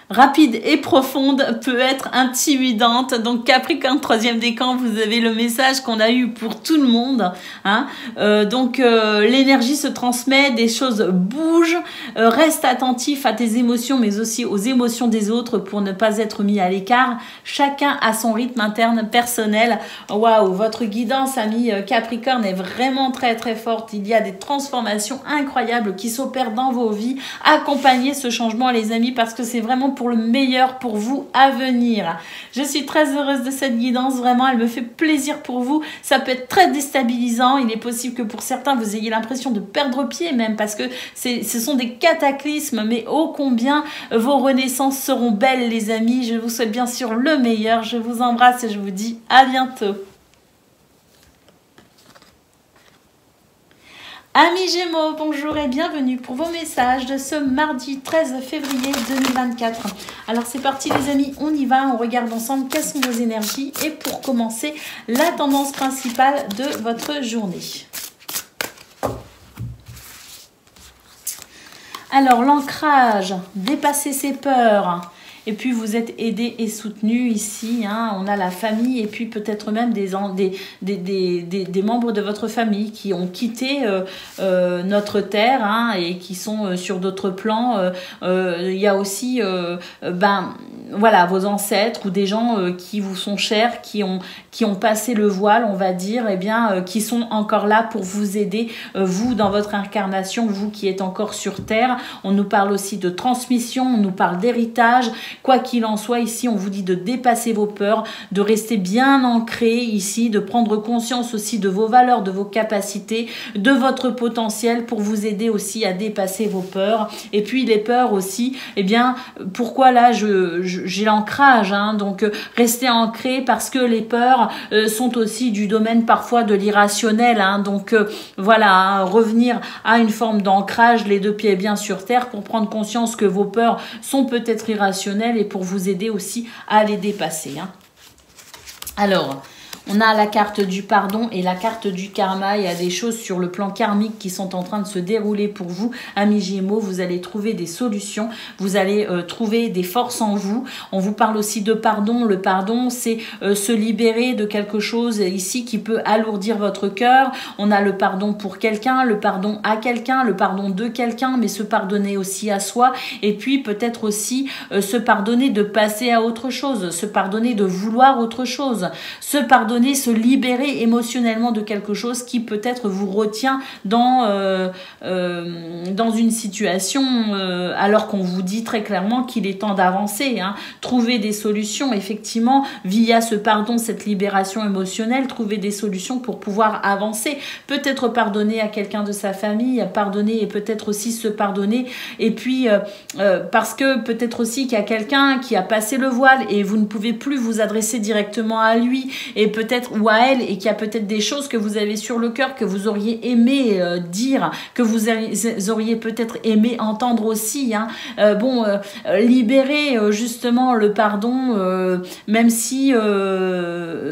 rapide et profonde peut être intimidante. Donc Capricorne, troisième décan, vous avez le message qu'on a eu pour tout le monde. Hein. L'énergie se transmet, des choses bougent. Reste attentif à tes émotions, mais aussi aux émotions des autres pour ne pas être mis à l'écart. Chacun a son rythme interne personnel. Waouh, votre guidance, ami Capricorne, est vraiment très très forte. Il y a des transformations incroyables qui s'opèrent dans vos vies. Accompagnez ce changement, les amis, parce que c'est vraiment pour le meilleur pour vous à venir. Je suis très heureuse de cette guidance, vraiment, elle me fait plaisir pour vous. Ça peut être très déstabilisant, il est possible que pour certains, vous ayez l'impression de perdre pied même, parce que ce sont des cataclysmes, mais ô combien vos renaissances seront belles, les amis. Je vous souhaite bien sûr le meilleur, je vous embrasse et je vous dis à bientôt. Amis Gémeaux, bonjour et bienvenue pour vos messages de ce mardi 13 février 2024. Alors c'est parti les amis, on y va, on regarde ensemble quelles sont vos énergies et pour commencer, la tendance principale de votre journée. Alors l'ancrage, dépasser ses peurs. Et puis, vous êtes aidé et soutenu ici. Hein. On a la famille et puis peut-être même des membres de votre famille qui ont quitté notre terre hein, et qui sont sur d'autres plans. Il y a aussi voilà, vos ancêtres ou des gens qui vous sont chers, qui ont passé le voile, on va dire, eh bien, qui sont encore là pour vous aider, vous, dans votre incarnation, vous qui êtes encore sur terre. On nous parle aussi de transmission, on nous parle d'héritage. Quoi qu'il en soit, ici, on vous dit de dépasser vos peurs, de rester bien ancré ici, de prendre conscience aussi de vos valeurs, de vos capacités, de votre potentiel pour vous aider aussi à dépasser vos peurs. Et puis, les peurs aussi, eh bien, pourquoi là, j'ai l'ancrage, hein, donc restez ancré parce que les peurs sont aussi du domaine parfois de l'irrationnel, hein, donc voilà, hein, revenir à une forme d'ancrage, les deux pieds bien sur terre pour prendre conscience que vos peurs sont peut-être irrationnelles et pour vous aider aussi à les dépasser. Hein. Alors, on a la carte du pardon et la carte du karma. Il y a des choses sur le plan karmique qui sont en train de se dérouler pour vous. Amis Gémeaux, vous allez trouver des solutions. Vous allez trouver des forces en vous. On vous parle aussi de pardon. Le pardon, c'est se libérer de quelque chose ici qui peut alourdir votre cœur. On a le pardon pour quelqu'un, le pardon à quelqu'un, le pardon de quelqu'un, mais se pardonner aussi à soi. Et puis peut-être aussi se pardonner de passer à autre chose, se pardonner de vouloir autre chose, se pardonner, se libérer émotionnellement de quelque chose qui peut-être vous retient dans une situation alors qu'on vous dit très clairement qu'il est temps d'avancer. Hein. Trouver des solutions, effectivement, via ce pardon, cette libération émotionnelle, trouver des solutions pour pouvoir avancer. Peut-être pardonner à quelqu'un de sa famille, pardonner et peut-être aussi se pardonner. Et puis, parce que peut-être aussi qu'il y a quelqu'un qui a passé le voile et vous ne pouvez plus vous adresser directement à lui et peut-être ou à elle et qu'il y a peut-être des choses que vous avez sur le cœur que vous auriez aimé dire, que vous auriez peut-être aimé entendre aussi. Hein. Libérer justement le pardon, même si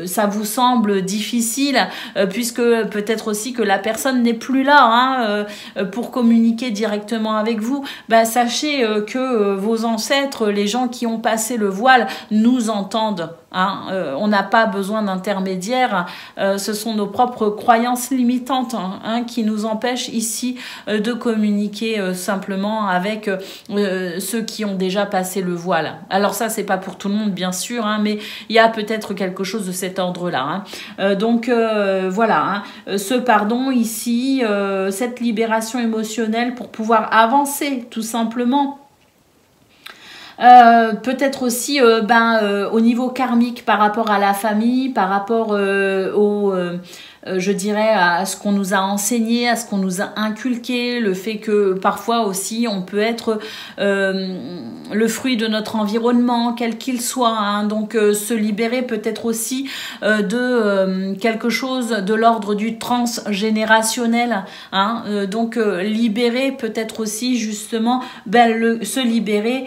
ça vous semble difficile, puisque peut-être aussi que la personne n'est plus là hein, pour communiquer directement avec vous. Bah, sachez que vos ancêtres, les gens qui ont passé le voile, nous entendent Hein, on n'a pas besoin d'intermédiaires, ce sont nos propres croyances limitantes hein, qui nous empêchent ici de communiquer simplement avec ceux qui ont déjà passé le voile. Alors ça, c'est pas pour tout le monde bien sûr, hein, mais il y a peut-être quelque chose de cet ordre-là. Hein. Donc voilà, hein, ce pardon ici, cette libération émotionnelle pour pouvoir avancer tout simplement. Peut-être aussi au niveau karmique par rapport à la famille, par rapport je dirais à ce qu'on nous a enseigné, à ce qu'on nous a inculqué, le fait que parfois aussi on peut être le fruit de notre environnement, quel qu'il soit, hein, donc se libérer peut-être aussi de quelque chose de l'ordre du transgénérationnel, hein, donc libérer peut-être aussi justement se libérer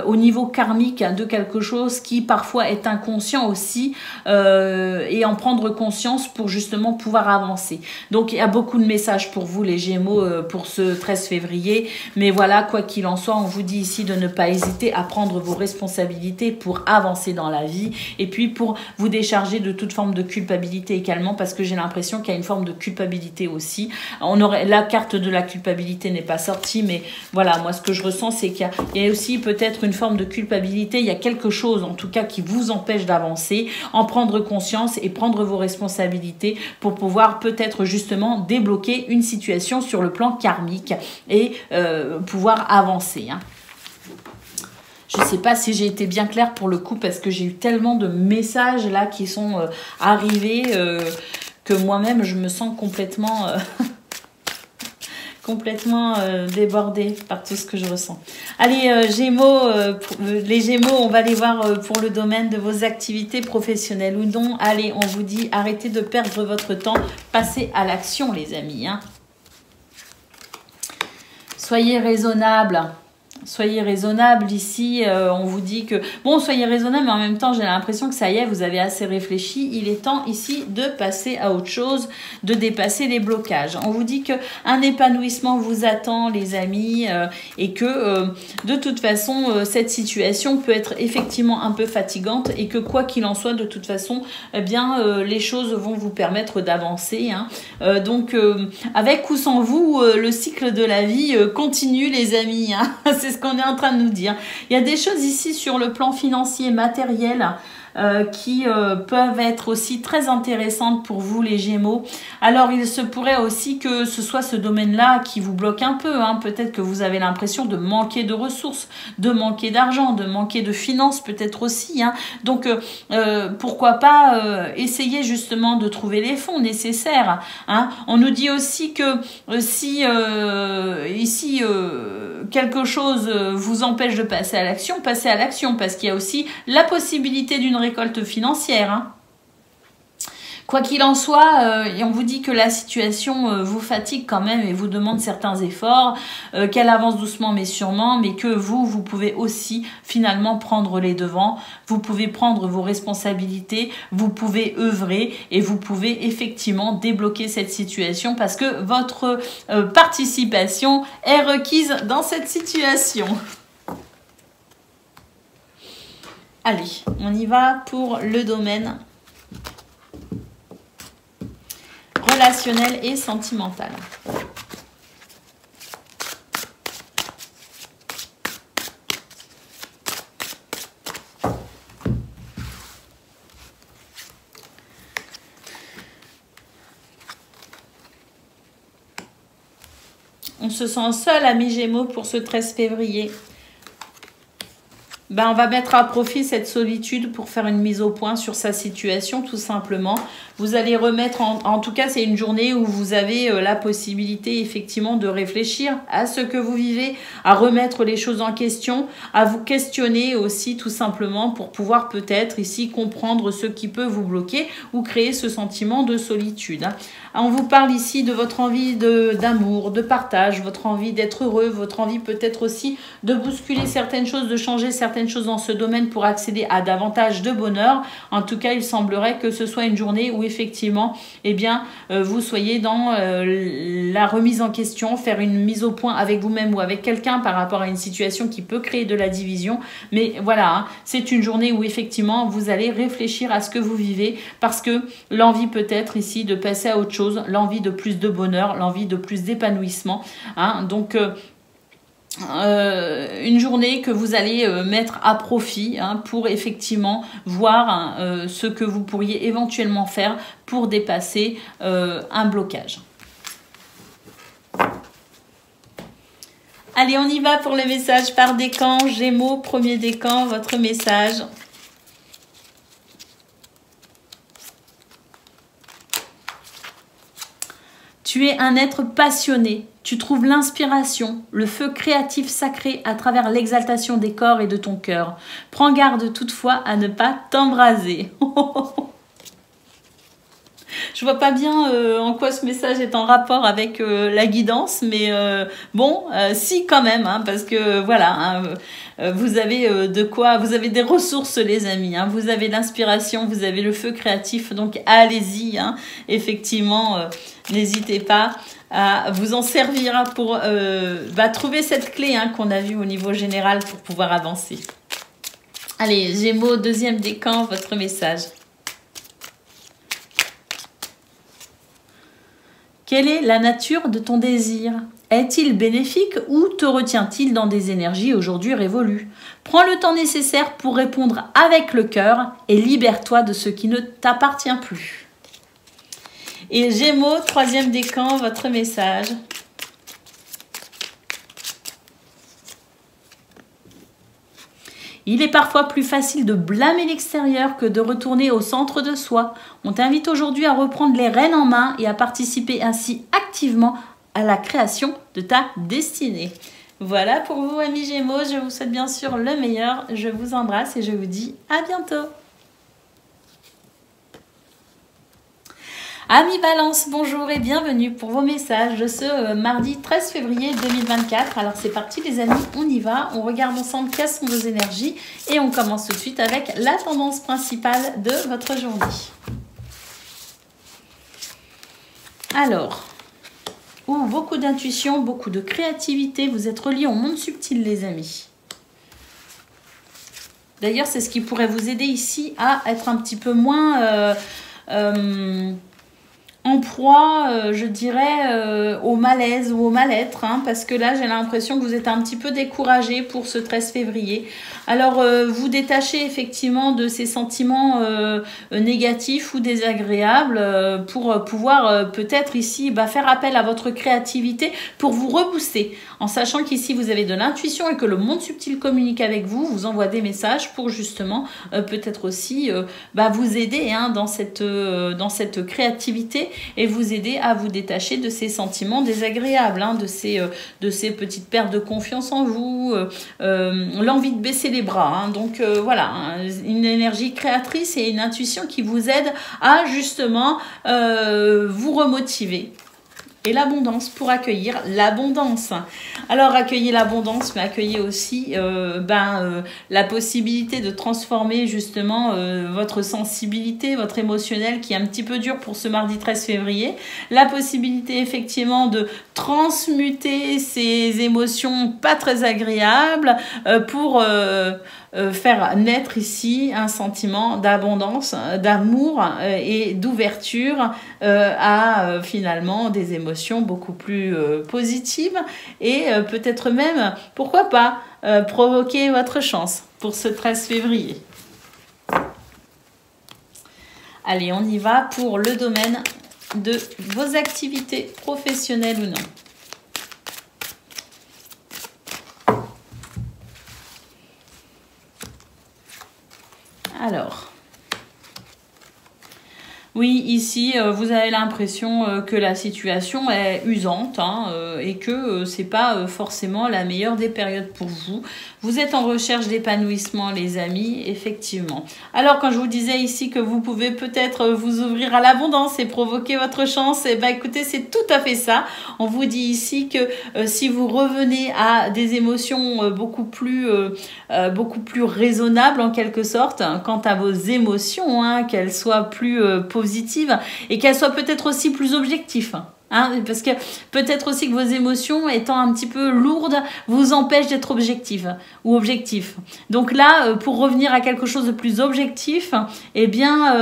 au niveau karmique de quelque chose qui parfois est inconscient aussi et en prendre conscience pour justement pouvoir avancer. Donc il y a beaucoup de messages pour vous les Gémeaux pour ce 13 février, mais voilà, quoi qu'il en soit, on vous dit ici de ne pas hésiter à prendre vos responsabilités pour avancer dans la vie et puis pour vous décharger de toute forme de culpabilité également, parce que j'ai l'impression qu'il y a une forme de culpabilité aussi. La carte de la culpabilité n'est pas sortie, mais voilà, moi ce que je ressens c'est qu'il y a aussi peut-être une forme de culpabilité, il y a quelque chose en tout cas qui vous empêche d'avancer, en prendre conscience et prendre vos responsabilités pour pouvoir peut-être justement débloquer une situation sur le plan karmique et pouvoir avancer. Hein. Je ne sais pas si j'ai été bien claire pour le coup, parce que j'ai eu tellement de messages là qui sont arrivés que moi-même je me sens complètement... complètement débordée par tout ce que je ressens. Allez, Gémeaux, les Gémeaux, on va les voir pour le domaine de vos activités professionnelles ou non. Allez, on vous dit, arrêtez de perdre votre temps, passez à l'action, les amis. Hein. Soyez raisonnables. Soyez raisonnable ici, on vous dit que... Bon, soyez raisonnable, mais en même temps, j'ai l'impression que ça y est, vous avez assez réfléchi. Il est temps ici de passer à autre chose, de dépasser les blocages. On vous dit qu'un épanouissement vous attend, les amis, et que de toute façon, cette situation peut être effectivement un peu fatigante et que quoi qu'il en soit, de toute façon, eh bien, les choses vont vous permettre d'avancer. Hein. Donc, avec ou sans vous, le cycle de la vie continue, les amis. Hein. C'est ce qu'on est en train de nous dire. Il y a des choses ici sur le plan financier, matériel, qui peuvent être aussi très intéressantes pour vous les Gémeaux. Alors il se pourrait aussi que ce soit ce domaine-là qui vous bloque un peu. Hein. Peut-être que vous avez l'impression de manquer de ressources, de manquer d'argent, de manquer de finances peut-être aussi. Hein. Donc pourquoi pas essayer justement de trouver les fonds nécessaires. Hein. On nous dit aussi que si ici quelque chose vous empêche de passer à l'action, passez à l'action, parce qu'il y a aussi la possibilité d'une récolte financière. Hein. Quoi qu'il en soit, on vous dit que la situation vous fatigue quand même et vous demande certains efforts, qu'elle avance doucement mais sûrement, mais que vous pouvez aussi finalement prendre les devants, vous pouvez prendre vos responsabilités, vous pouvez œuvrer et vous pouvez effectivement débloquer cette situation parce que votre participation est requise dans cette situation. Allez, on y va pour le domaine relationnel et sentimental. On se sent seul, amis Gémeaux, pour ce 13 février. On va mettre à profit cette solitude pour faire une mise au point sur sa situation, tout simplement. Vous allez remettre, en tout cas, c'est une journée où vous avez la possibilité, effectivement, de réfléchir à ce que vous vivez, à remettre les choses en question, à vous questionner aussi, tout simplement, pour pouvoir peut-être ici comprendre ce qui peut vous bloquer ou créer ce sentiment de solitude. On vous parle ici de votre envie d'amour, de partage, votre envie d'être heureux, votre envie peut-être aussi de bousculer certaines choses, de changer certaines certaines choses dans ce domaine pour accéder à davantage de bonheur. En tout cas, il semblerait que ce soit une journée où effectivement, eh bien, vous soyez dans la remise en question, faire une mise au point avec vous-même ou avec quelqu'un par rapport à une situation qui peut créer de la division. Mais voilà, hein, c'est une journée où effectivement, vous allez réfléchir à ce que vous vivez parce que l'envie peut-être ici de passer à autre chose, l'envie de plus de bonheur, l'envie de plus d'épanouissement. Hein, donc, une journée que vous allez mettre à profit hein, pour effectivement voir hein, ce que vous pourriez éventuellement faire pour dépasser un blocage. Allez, on y va pour le message par décan. Gémeaux, premier décan, votre message. Tu es un être passionné. Tu trouves l'inspiration, le feu créatif sacré à travers l'exaltation des corps et de ton cœur. Prends garde toutefois à ne pas t'embraser. Je vois pas bien en quoi ce message est en rapport avec la guidance, mais bon, si quand même, hein, parce que voilà, hein, vous avez de quoi, vous avez des ressources les amis, hein, vous avez l'inspiration, vous avez le feu créatif, donc allez-y, hein, effectivement, n'hésitez pas à vous en servir pour trouver cette clé hein, qu'on a vue au niveau général pour pouvoir avancer. Allez, Gémeaux, deuxième décan, votre message. Quelle est la nature de ton désir? Est-il bénéfique ou te retient-il dans des énergies aujourd'hui révolues? Prends le temps nécessaire pour répondre avec le cœur et libère-toi de ce qui ne t'appartient plus. Et Gémeaux, troisième décan, votre message. Il est parfois plus facile de blâmer l'extérieur que de retourner au centre de soi. On t'invite aujourd'hui à reprendre les rênes en main et à participer ainsi activement à la création de ta destinée. Voilà pour vous, amis Gémeaux. Je vous souhaite bien sûr le meilleur. Je vous embrasse et je vous dis à bientôt. Amis Balance, bonjour et bienvenue pour vos messages de ce mardi 13 février 2024. Alors c'est parti les amis, on y va, on regarde ensemble quelles sont vos énergies et on commence tout de suite avec la tendance principale de votre journée. Alors, beaucoup d'intuition, beaucoup de créativité, vous êtes reliés au monde subtil les amis. D'ailleurs c'est ce qui pourrait vous aider ici à être un petit peu moins... en proie, je dirais, au malaise ou au mal-être, hein, parce que là, j'ai l'impression que vous êtes un petit peu découragé pour ce 13 février. Alors, vous détachez effectivement de ces sentiments négatifs ou désagréables pour pouvoir peut-être ici faire appel à votre créativité pour vous rebooster, en sachant qu'ici, vous avez de l'intuition et que le monde subtil communique avec vous, vous envoie des messages pour justement peut-être aussi vous aider hein, dans cette créativité et vous aider à vous détacher de ces sentiments désagréables, hein, de ces petites pertes de confiance en vous, l'envie de baisser les bras. Hein. Donc voilà, hein, une énergie créatrice et une intuition qui vous aide à justement vous remotiver. Et l'abondance pour accueillir l'abondance. Alors accueillez l'abondance, mais accueillez aussi la possibilité de transformer justement votre sensibilité, votre émotionnel qui est un petit peu dur pour ce mardi 13 février. La possibilité effectivement de transmuter ces émotions pas très agréables pour... faire naître ici un sentiment d'abondance, d'amour et d'ouverture à finalement des émotions beaucoup plus positives et peut-être même, pourquoi pas, provoquer votre chance pour ce 13 février. Allez, on y va pour le domaine de vos activités professionnelles ou non. Alors, Oui, ici, vous avez l'impression que la situation est usante hein, et que c'est pas forcément la meilleure des périodes pour vous. Vous êtes en recherche d'épanouissement, les amis, effectivement. Alors, quand je vous disais ici que vous pouvez peut-être vous ouvrir à l'abondance et provoquer votre chance, eh ben, écoutez, c'est tout à fait ça. On vous dit ici que si vous revenez à des émotions beaucoup plus raisonnables en quelque sorte, hein, quant à vos émotions, hein, qu'elles soient plus positives et qu'elles soient peut-être aussi plus objectives. Hein, parce que peut-être aussi que vos émotions étant un petit peu lourdes vous empêchent d'être objective ou objectif. Donc là, pour revenir à quelque chose de plus objectif, eh bien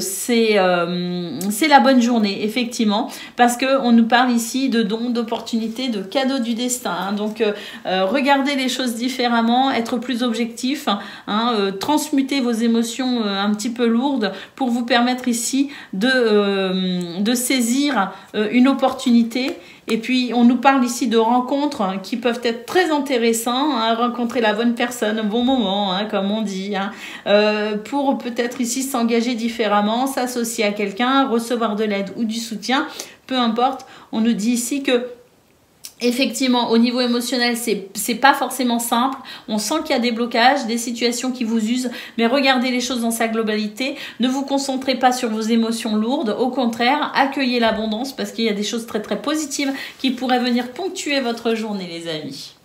c'est la bonne journée effectivement, parce que on nous parle ici de dons, d'opportunités, de cadeaux du destin. Hein. Donc regardez les choses différemment, être plus objectif, hein, transmuter vos émotions un petit peu lourdes pour vous permettre ici de saisir une opportunité. Et puis on nous parle ici de rencontres qui peuvent être très intéressantes, hein, rencontrer la bonne personne au bon moment, hein, comme on dit, hein, pour peut-être ici s'engager différemment, s'associer à quelqu'un, recevoir de l'aide ou du soutien, peu importe. On nous dit ici que effectivement, au niveau émotionnel, c'est pas forcément simple. On sent qu'il y a des blocages, des situations qui vous usent, mais regardez les choses dans sa globalité. Ne vous concentrez pas sur vos émotions lourdes. Au contraire, accueillez l'abondance parce qu'il y a des choses très très positives qui pourraient venir ponctuer votre journée, les amis.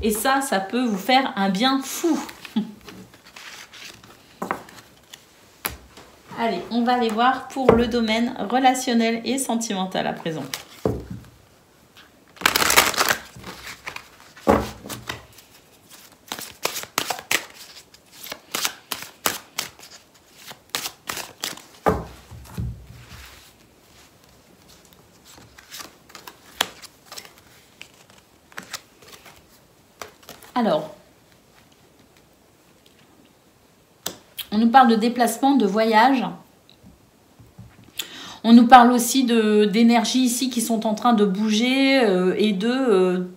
Et ça peut vous faire un bien fou. Allez, on va aller voir pour le domaine relationnel et sentimental à présent. Alors, on nous parle de déplacement, de voyage. On nous parle aussi d'énergie ici qui sont en train de bouger et de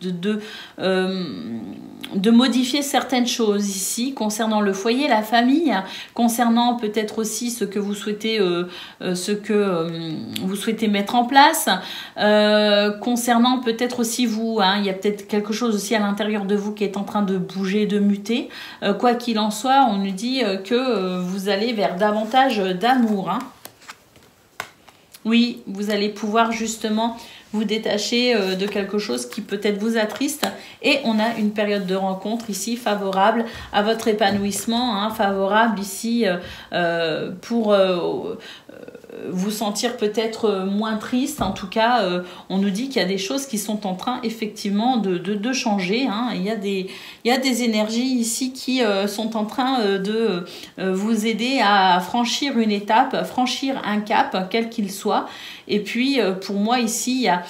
modifier certaines choses ici concernant le foyer, la famille, concernant peut-être aussi ce que vous souhaitez, vous souhaitez mettre en place, concernant peut-être aussi vous, hein, il y a peut-être quelque chose aussi à l'intérieur de vous qui est en train de bouger, de muter. Quoi qu'il en soit, on nous dit que vous allez vers davantage d'amour. Hein. Oui, vous allez pouvoir justement vous détacher de quelque chose qui peut-être vous attriste. Et on a une période de rencontre ici favorable à votre épanouissement, hein, favorable ici pour vous sentir peut-être moins triste. En tout cas, on nous dit qu'il y a des choses qui sont en train effectivement de changer. Hein. Il y a des énergies ici qui sont en train de vous aider à franchir une étape, franchir un cap, quel qu'il soit. Et puis, pour moi, ici, il y a...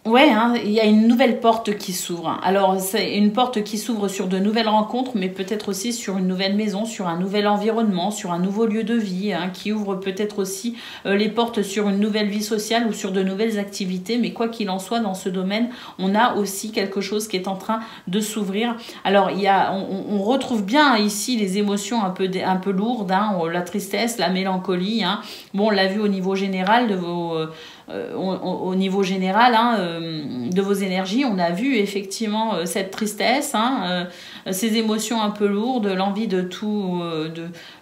Ouais, hein, il y a une nouvelle porte qui s'ouvre. Alors, c'est une porte qui s'ouvre sur de nouvelles rencontres, mais peut-être aussi sur une nouvelle maison, sur un nouvel environnement, sur un nouveau lieu de vie, hein, qui ouvre peut-être aussi les portes sur une nouvelle vie sociale ou sur de nouvelles activités. Mais quoi qu'il en soit, dans ce domaine, on a aussi quelque chose qui est en train de s'ouvrir. Alors, on retrouve bien ici les émotions un peu lourdes, hein, la tristesse, la mélancolie. Hein. Bon, on l'a vu au niveau général de vos... au niveau général de vos énergies, on a vu effectivement cette tristesse, hein, ces émotions un peu lourdes, l'envie de tout,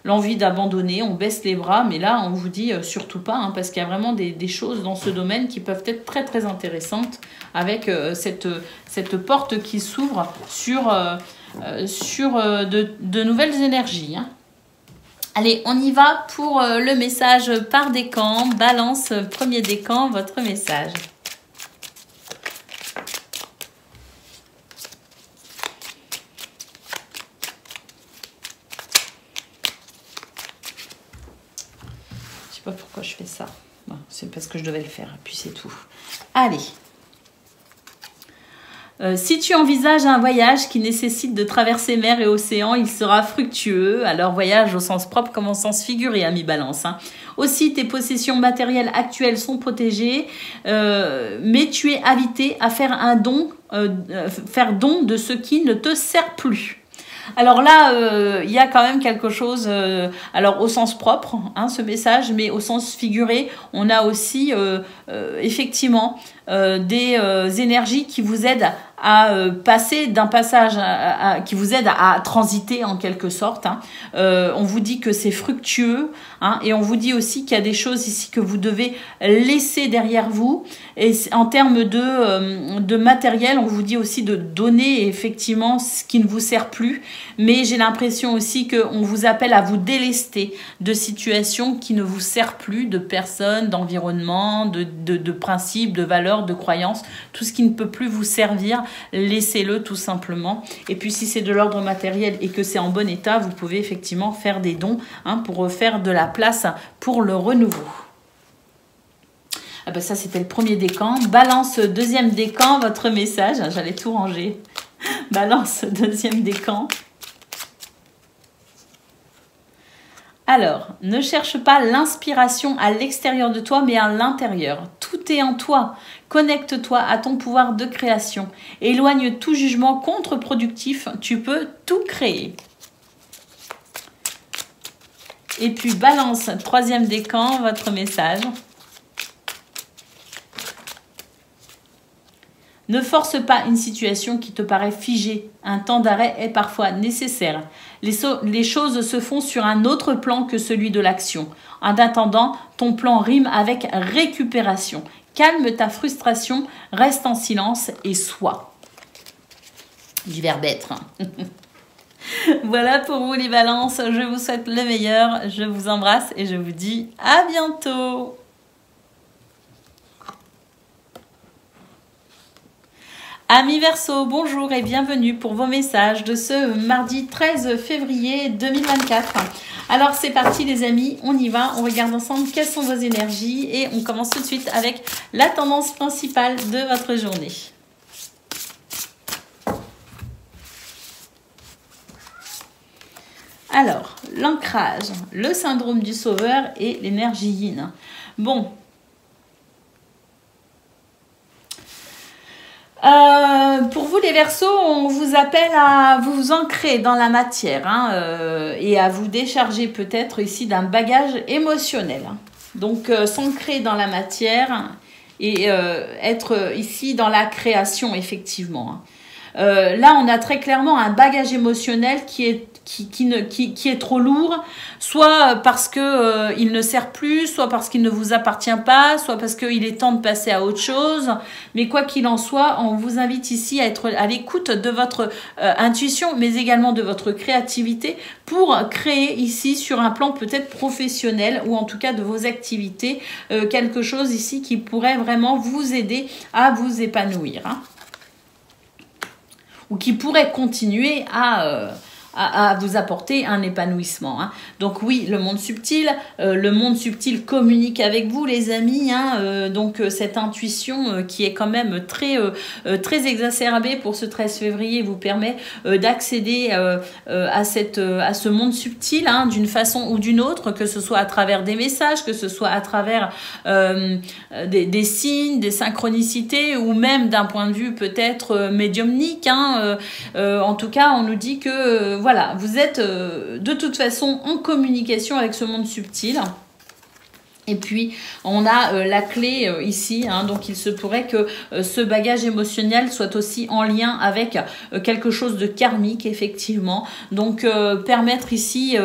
l'envie d'abandonner, on baisse les bras, mais là on vous dit surtout pas, hein, parce qu'il y a vraiment des choses dans ce domaine qui peuvent être très très intéressantes avec cette porte qui s'ouvre sur de nouvelles énergies. Hein. Allez, on y va pour le message par décan. Balance, premier décan, votre message. Je sais pas pourquoi je fais ça. Bon, c'est parce que je devais le faire, puis c'est tout. Allez. Si tu envisages un voyage qui nécessite de traverser mer et océan, il sera fructueux. Alors voyage au sens propre comme au sens figuré, ami Balance. Hein. Aussi, tes possessions matérielles actuelles sont protégées, mais tu es invité à faire don de ce qui ne te sert plus. Alors là, il y a quand même quelque chose, alors au sens propre, hein, ce message, mais au sens figuré, on a aussi effectivement des énergies qui vous aident à passer d'un passage, qui vous aident à transiter en quelque sorte. Hein. On vous dit que c'est fructueux, hein, et on vous dit aussi qu'il y a des choses ici que vous devez laisser derrière vous. Et en termes de matériel, on vous dit aussi de donner effectivement ce qui ne vous sert plus. Mais j'ai l'impression aussi qu'on vous appelle à vous délester de situations qui ne vous servent plus, de personnes, d'environnement, de principes, de valeurs, de croyances. Tout ce qui ne peut plus vous servir, laissez-le tout simplement. Et puis si c'est de l'ordre matériel et que c'est en bon état, vous pouvez effectivement faire des dons, hein, pour faire de la place pour le renouveau. Ah ben ça, c'était le premier décan. Balance, deuxième décan, votre message. J'allais tout ranger. Balance, deuxième décan. Alors, ne cherche pas l'inspiration à l'extérieur de toi, mais à l'intérieur. Tout est en toi. Connecte-toi à ton pouvoir de création. Éloigne tout jugement contre-productif. Tu peux tout créer. Et puis, balance, troisième décan, votre message. Ne force pas une situation qui te paraît figée. Un temps d'arrêt est parfois nécessaire. Les choses se font sur un autre plan que celui de l'action. En attendant, ton plan rime avec récupération. Calme ta frustration, reste en silence et sois. Du verbe être. Voilà pour vous les balances. Je vous souhaite le meilleur. Je vous embrasse et je vous dis à bientôt. Amis Verseau, bonjour et bienvenue pour vos messages de ce mardi 13 février 2024. Alors c'est parti les amis, on y va, on regarde ensemble quelles sont vos énergies et on commence tout de suite avec la tendance principale de votre journée. Alors, l'ancrage, le syndrome du sauveur et l'énergie yin. Bon. Pour vous les Verseaux, on vous appelle à vous ancrer dans la matière, hein, et à vous décharger peut-être ici d'un bagage émotionnel. Donc s'ancrer dans la matière et être ici dans la création effectivement. Là on a très clairement un bagage émotionnel qui est trop lourd, soit parce que il ne sert plus, soit parce qu'il ne vous appartient pas, soit parce qu'il est temps de passer à autre chose. Mais quoi qu'il en soit, on vous invite ici à être à l'écoute de votre intuition, mais également de votre créativité pour créer ici sur un plan peut-être professionnel ou en tout cas de vos activités, quelque chose ici qui pourrait vraiment vous aider à vous épanouir, hein, ou qui pourrait continuer à vous apporter un épanouissement, hein. Donc oui, le monde subtil communique avec vous les amis, hein, donc cette intuition qui est quand même très exacerbée pour ce 13 février vous permet d'accéder à ce monde subtil, hein, d'une façon ou d'une autre, que ce soit à travers des messages, que ce soit à travers des signes, des synchronicités, ou même d'un point de vue peut-être médiumnique, hein, en tout cas on nous dit que voilà, vous êtes de toute façon en communication avec ce monde subtil. Et puis, on a la clé ici, hein, donc il se pourrait que ce bagage émotionnel soit aussi en lien avec quelque chose de karmique, effectivement. Donc, permettre ici,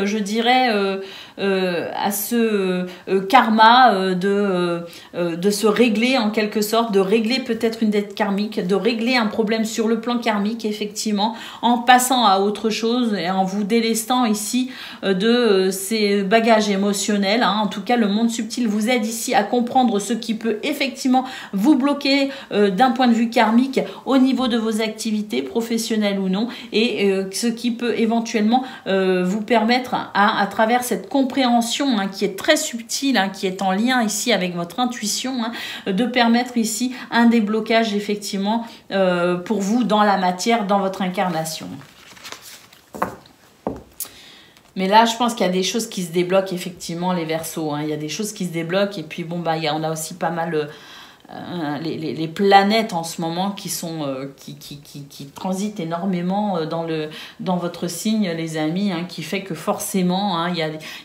je dirais, à ce karma de se régler en quelque sorte, de régler peut-être une dette karmique, de régler un problème sur le plan karmique, effectivement, en passant à autre chose et en vous délestant ici de ces bagages émotionnels, hein. En tout cas, le monde subtil vous aide ici à comprendre ce qui peut effectivement vous bloquer d'un point de vue karmique au niveau de vos activités professionnelles ou non, et ce qui peut éventuellement vous permettre à travers cette compréhension, hein, qui est très subtile, hein, qui est en lien ici avec votre intuition, hein, de permettre ici un déblocage effectivement pour vous dans la matière, dans votre incarnation. Mais là, je pense qu'il y a des choses qui se débloquent, effectivement, les Verseaux, hein. Il y a des choses qui se débloquent. Et puis, bon, bah, on a aussi pas mal les planètes en ce moment qui transitent énormément dans votre signe, les amis, hein, qui fait que forcément, hein,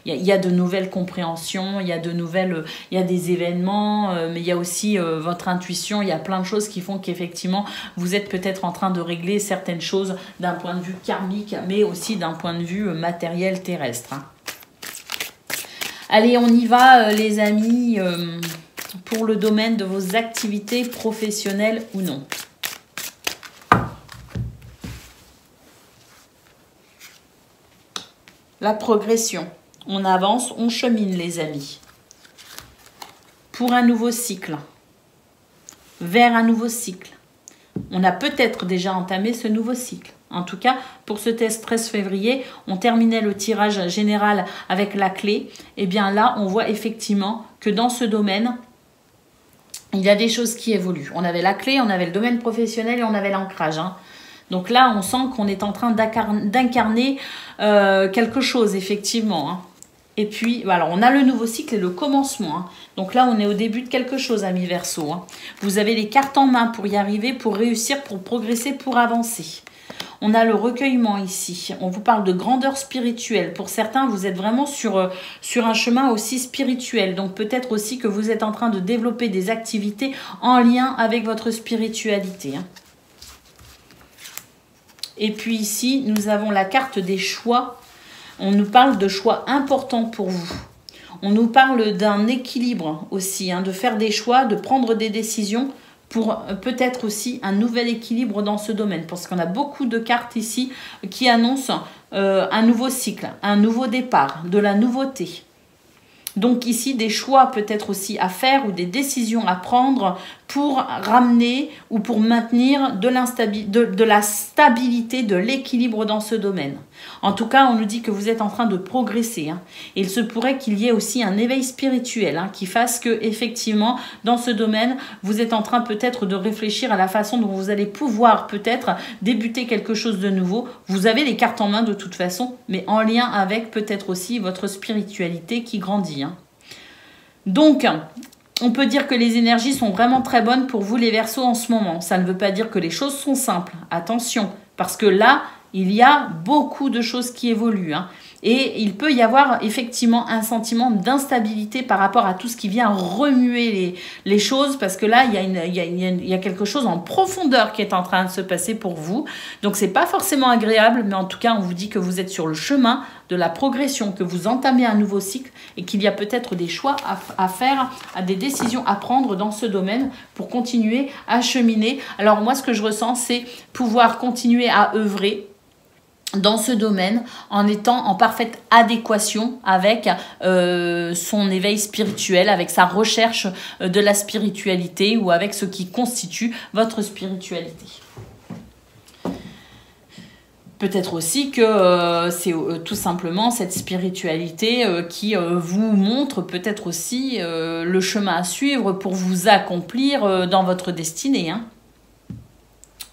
il y a de nouvelles compréhensions, il y a des événements, mais il y a aussi votre intuition, il y a plein de choses qui font qu'effectivement, vous êtes peut-être en train de régler certaines choses d'un point de vue karmique, mais aussi d'un point de vue matériel terrestre. Hein. Allez, on y va, les amis, pour le domaine de vos activités professionnelles ou non. La progression. On avance, on chemine, les amis. Pour un nouveau cycle. Vers un nouveau cycle. On a peut-être déjà entamé ce nouveau cycle. En tout cas, pour ce test 13 février, on terminait le tirage général avec la clé. Et bien là, on voit effectivement que dans ce domaine, il y a des choses qui évoluent. On avait la clé, on avait le domaine professionnel et on avait l'ancrage. Hein. Donc là, on sent qu'on est en train d'incarner quelque chose, effectivement. Hein. Et puis, voilà, on a le nouveau cycle et le commencement. Hein. Donc là, on est au début de quelque chose, amis Verseau. Hein. Vous avez les cartes en main pour y arriver, pour réussir, pour progresser, pour avancer. On a le recueillement ici. On vous parle de grandeur spirituelle. Pour certains, vous êtes vraiment sur un chemin aussi spirituel. Donc peut-être aussi que vous êtes en train de développer des activités en lien avec votre spiritualité. Hein. Et puis ici, nous avons la carte des choix. On nous parle de choix importants pour vous. On nous parle d'un équilibre aussi, hein, de faire des choix, de prendre des décisions pour peut-être aussi un nouvel équilibre dans ce domaine. Parce qu'on a beaucoup de cartes ici qui annoncent un nouveau cycle, un nouveau départ, de la nouveauté. Donc ici, des choix peut-être aussi à faire ou des décisions à prendre pour ramener ou pour maintenir de la stabilité, de l'équilibre dans ce domaine. En tout cas, on nous dit que vous êtes en train de progresser. Hein. Et il se pourrait qu'il y ait aussi un éveil spirituel hein, qui fasse que, effectivement, dans ce domaine, vous êtes en train peut-être de réfléchir à la façon dont vous allez pouvoir peut-être débuter quelque chose de nouveau. Vous avez les cartes en main de toute façon, mais en lien avec peut-être aussi votre spiritualité qui grandit. Hein. Donc, on peut dire que les énergies sont vraiment très bonnes pour vous les Verseaux en ce moment. Ça ne veut pas dire que les choses sont simples. Attention, parce que là, il y a beaucoup de choses qui évoluent. Hein. Et il peut y avoir effectivement un sentiment d'instabilité par rapport à tout ce qui vient remuer les choses. Parce que là, il y a quelque chose en profondeur qui est en train de se passer pour vous. Donc, ce n'est pas forcément agréable. Mais en tout cas, on vous dit que vous êtes sur le chemin de la progression, que vous entamez un nouveau cycle et qu'il y a peut-être des choix à faire, des décisions à prendre dans ce domaine pour continuer à cheminer. Alors, moi, ce que je ressens, c'est pouvoir continuer à œuvrer dans ce domaine en étant en parfaite adéquation avec son éveil spirituel, avec sa recherche de la spiritualité ou avec ce qui constitue votre spiritualité. Peut-être aussi que c'est tout simplement cette spiritualité qui vous montre peut-être aussi le chemin à suivre pour vous accomplir dans votre destinée, hein.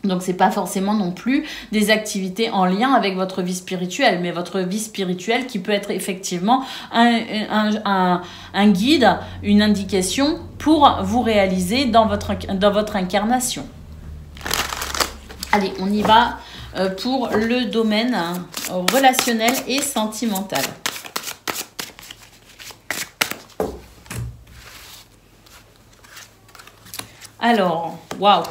Donc, ce n'est pas forcément non plus des activités en lien avec votre vie spirituelle, mais votre vie spirituelle qui peut être effectivement un guide, une indication pour vous réaliser dans votre incarnation. Allez, on y va pour le domaine relationnel et sentimental. Alors, waouh!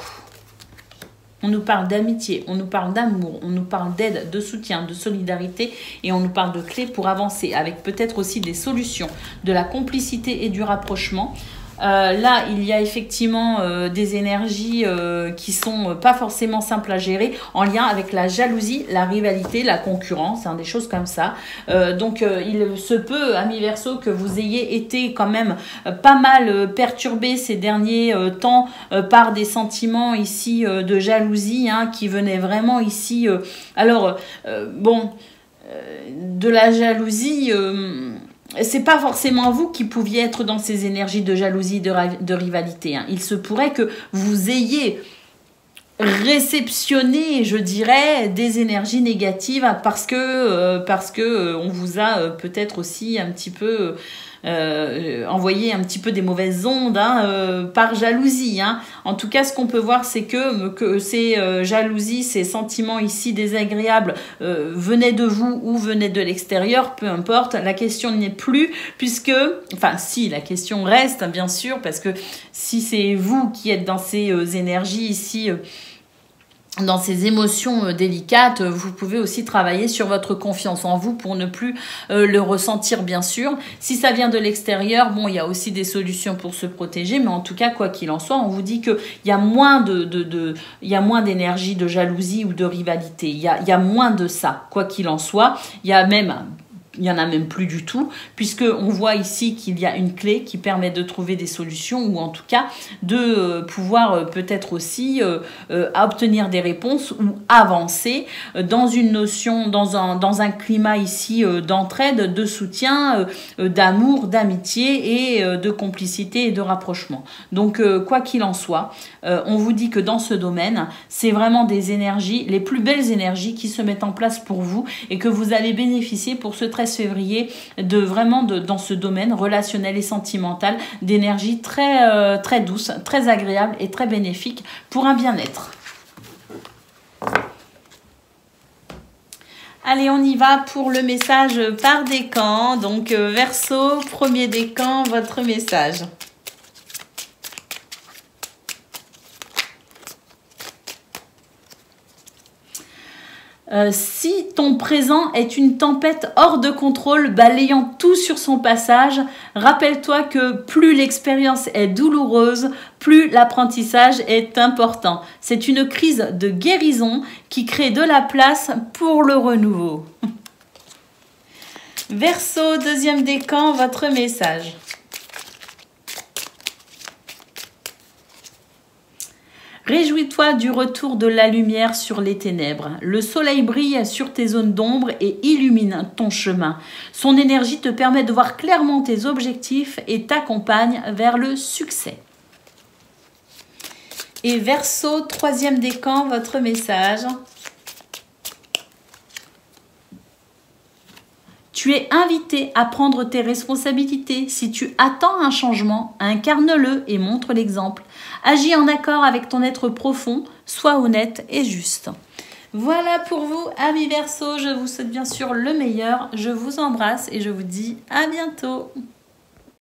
On nous parle d'amitié, on nous parle d'amour, on nous parle d'aide, de soutien, de solidarité et on nous parle de clés pour avancer avec peut-être aussi des solutions, de la complicité et du rapprochement. Là, il y a effectivement des énergies qui sont pas forcément simples à gérer en lien avec la jalousie, la rivalité, la concurrence, hein, des choses comme ça. Donc, il se peut, amis Verseaux, que vous ayez été quand même pas mal perturbé ces derniers temps par des sentiments ici de jalousie hein, qui venaient vraiment ici. De la jalousie... c'est pas forcément vous qui pouviez être dans ces énergies de jalousie, de rivalité. Hein. Il se pourrait que vous ayez réceptionné, je dirais, des énergies négatives parce que on vous a peut-être aussi un petit peu envoyer un petit peu des mauvaises ondes hein, par jalousie. Hein. En tout cas, ce qu'on peut voir, c'est que ces jalousies, ces sentiments ici désagréables venaient de vous ou venaient de l'extérieur, peu importe. La question n'est plus, puisque, enfin si, la question reste, bien sûr, parce que si c'est vous qui êtes dans ces énergies ici, dans ces émotions délicates, vous pouvez aussi travailler sur votre confiance en vous pour ne plus le ressentir, bien sûr. Si ça vient de l'extérieur, bon, il y a aussi des solutions pour se protéger, mais en tout cas, quoi qu'il en soit, on vous dit qu'il y a moins il y a moins d'énergie, de jalousie ou de rivalité. Il y a moins de ça, quoi qu'il en soit. Il n'y en a même plus du tout, puisqu'on voit ici qu'il y a une clé qui permet de trouver des solutions ou en tout cas de pouvoir peut-être aussi obtenir des réponses ou avancer dans une notion, dans un climat ici d'entraide, de soutien, d'amour, d'amitié et de complicité et de rapprochement. Donc, quoi qu'il en soit, on vous dit que dans ce domaine, c'est vraiment des énergies, les plus belles énergies qui se mettent en place pour vous et que vous allez bénéficier pour ce 13 février dans ce domaine relationnel et sentimental d'énergie très, très douce, très agréable et très bénéfique pour un bien-être. Allez, on y va pour le message par décan. Donc, Verseau, premier décan, votre message. Si ton présent est une tempête hors de contrôle, balayant tout sur son passage, rappelle-toi que plus l'expérience est douloureuse, plus l'apprentissage est important. C'est une crise de guérison qui crée de la place pour le renouveau. Verseau, deuxième décan, votre message. Réjouis-toi du retour de la lumière sur les ténèbres. Le soleil brille sur tes zones d'ombre et illumine ton chemin. Son énergie te permet de voir clairement tes objectifs et t'accompagne vers le succès. Et Verseau, troisième décan, votre message. Tu es invité à prendre tes responsabilités. Si tu attends un changement, incarne-le et montre l'exemple. Agis en accord avec ton être profond, sois honnête et juste. Voilà pour vous, amis Verseau. Je vous souhaite bien sûr le meilleur. Je vous embrasse et je vous dis à bientôt.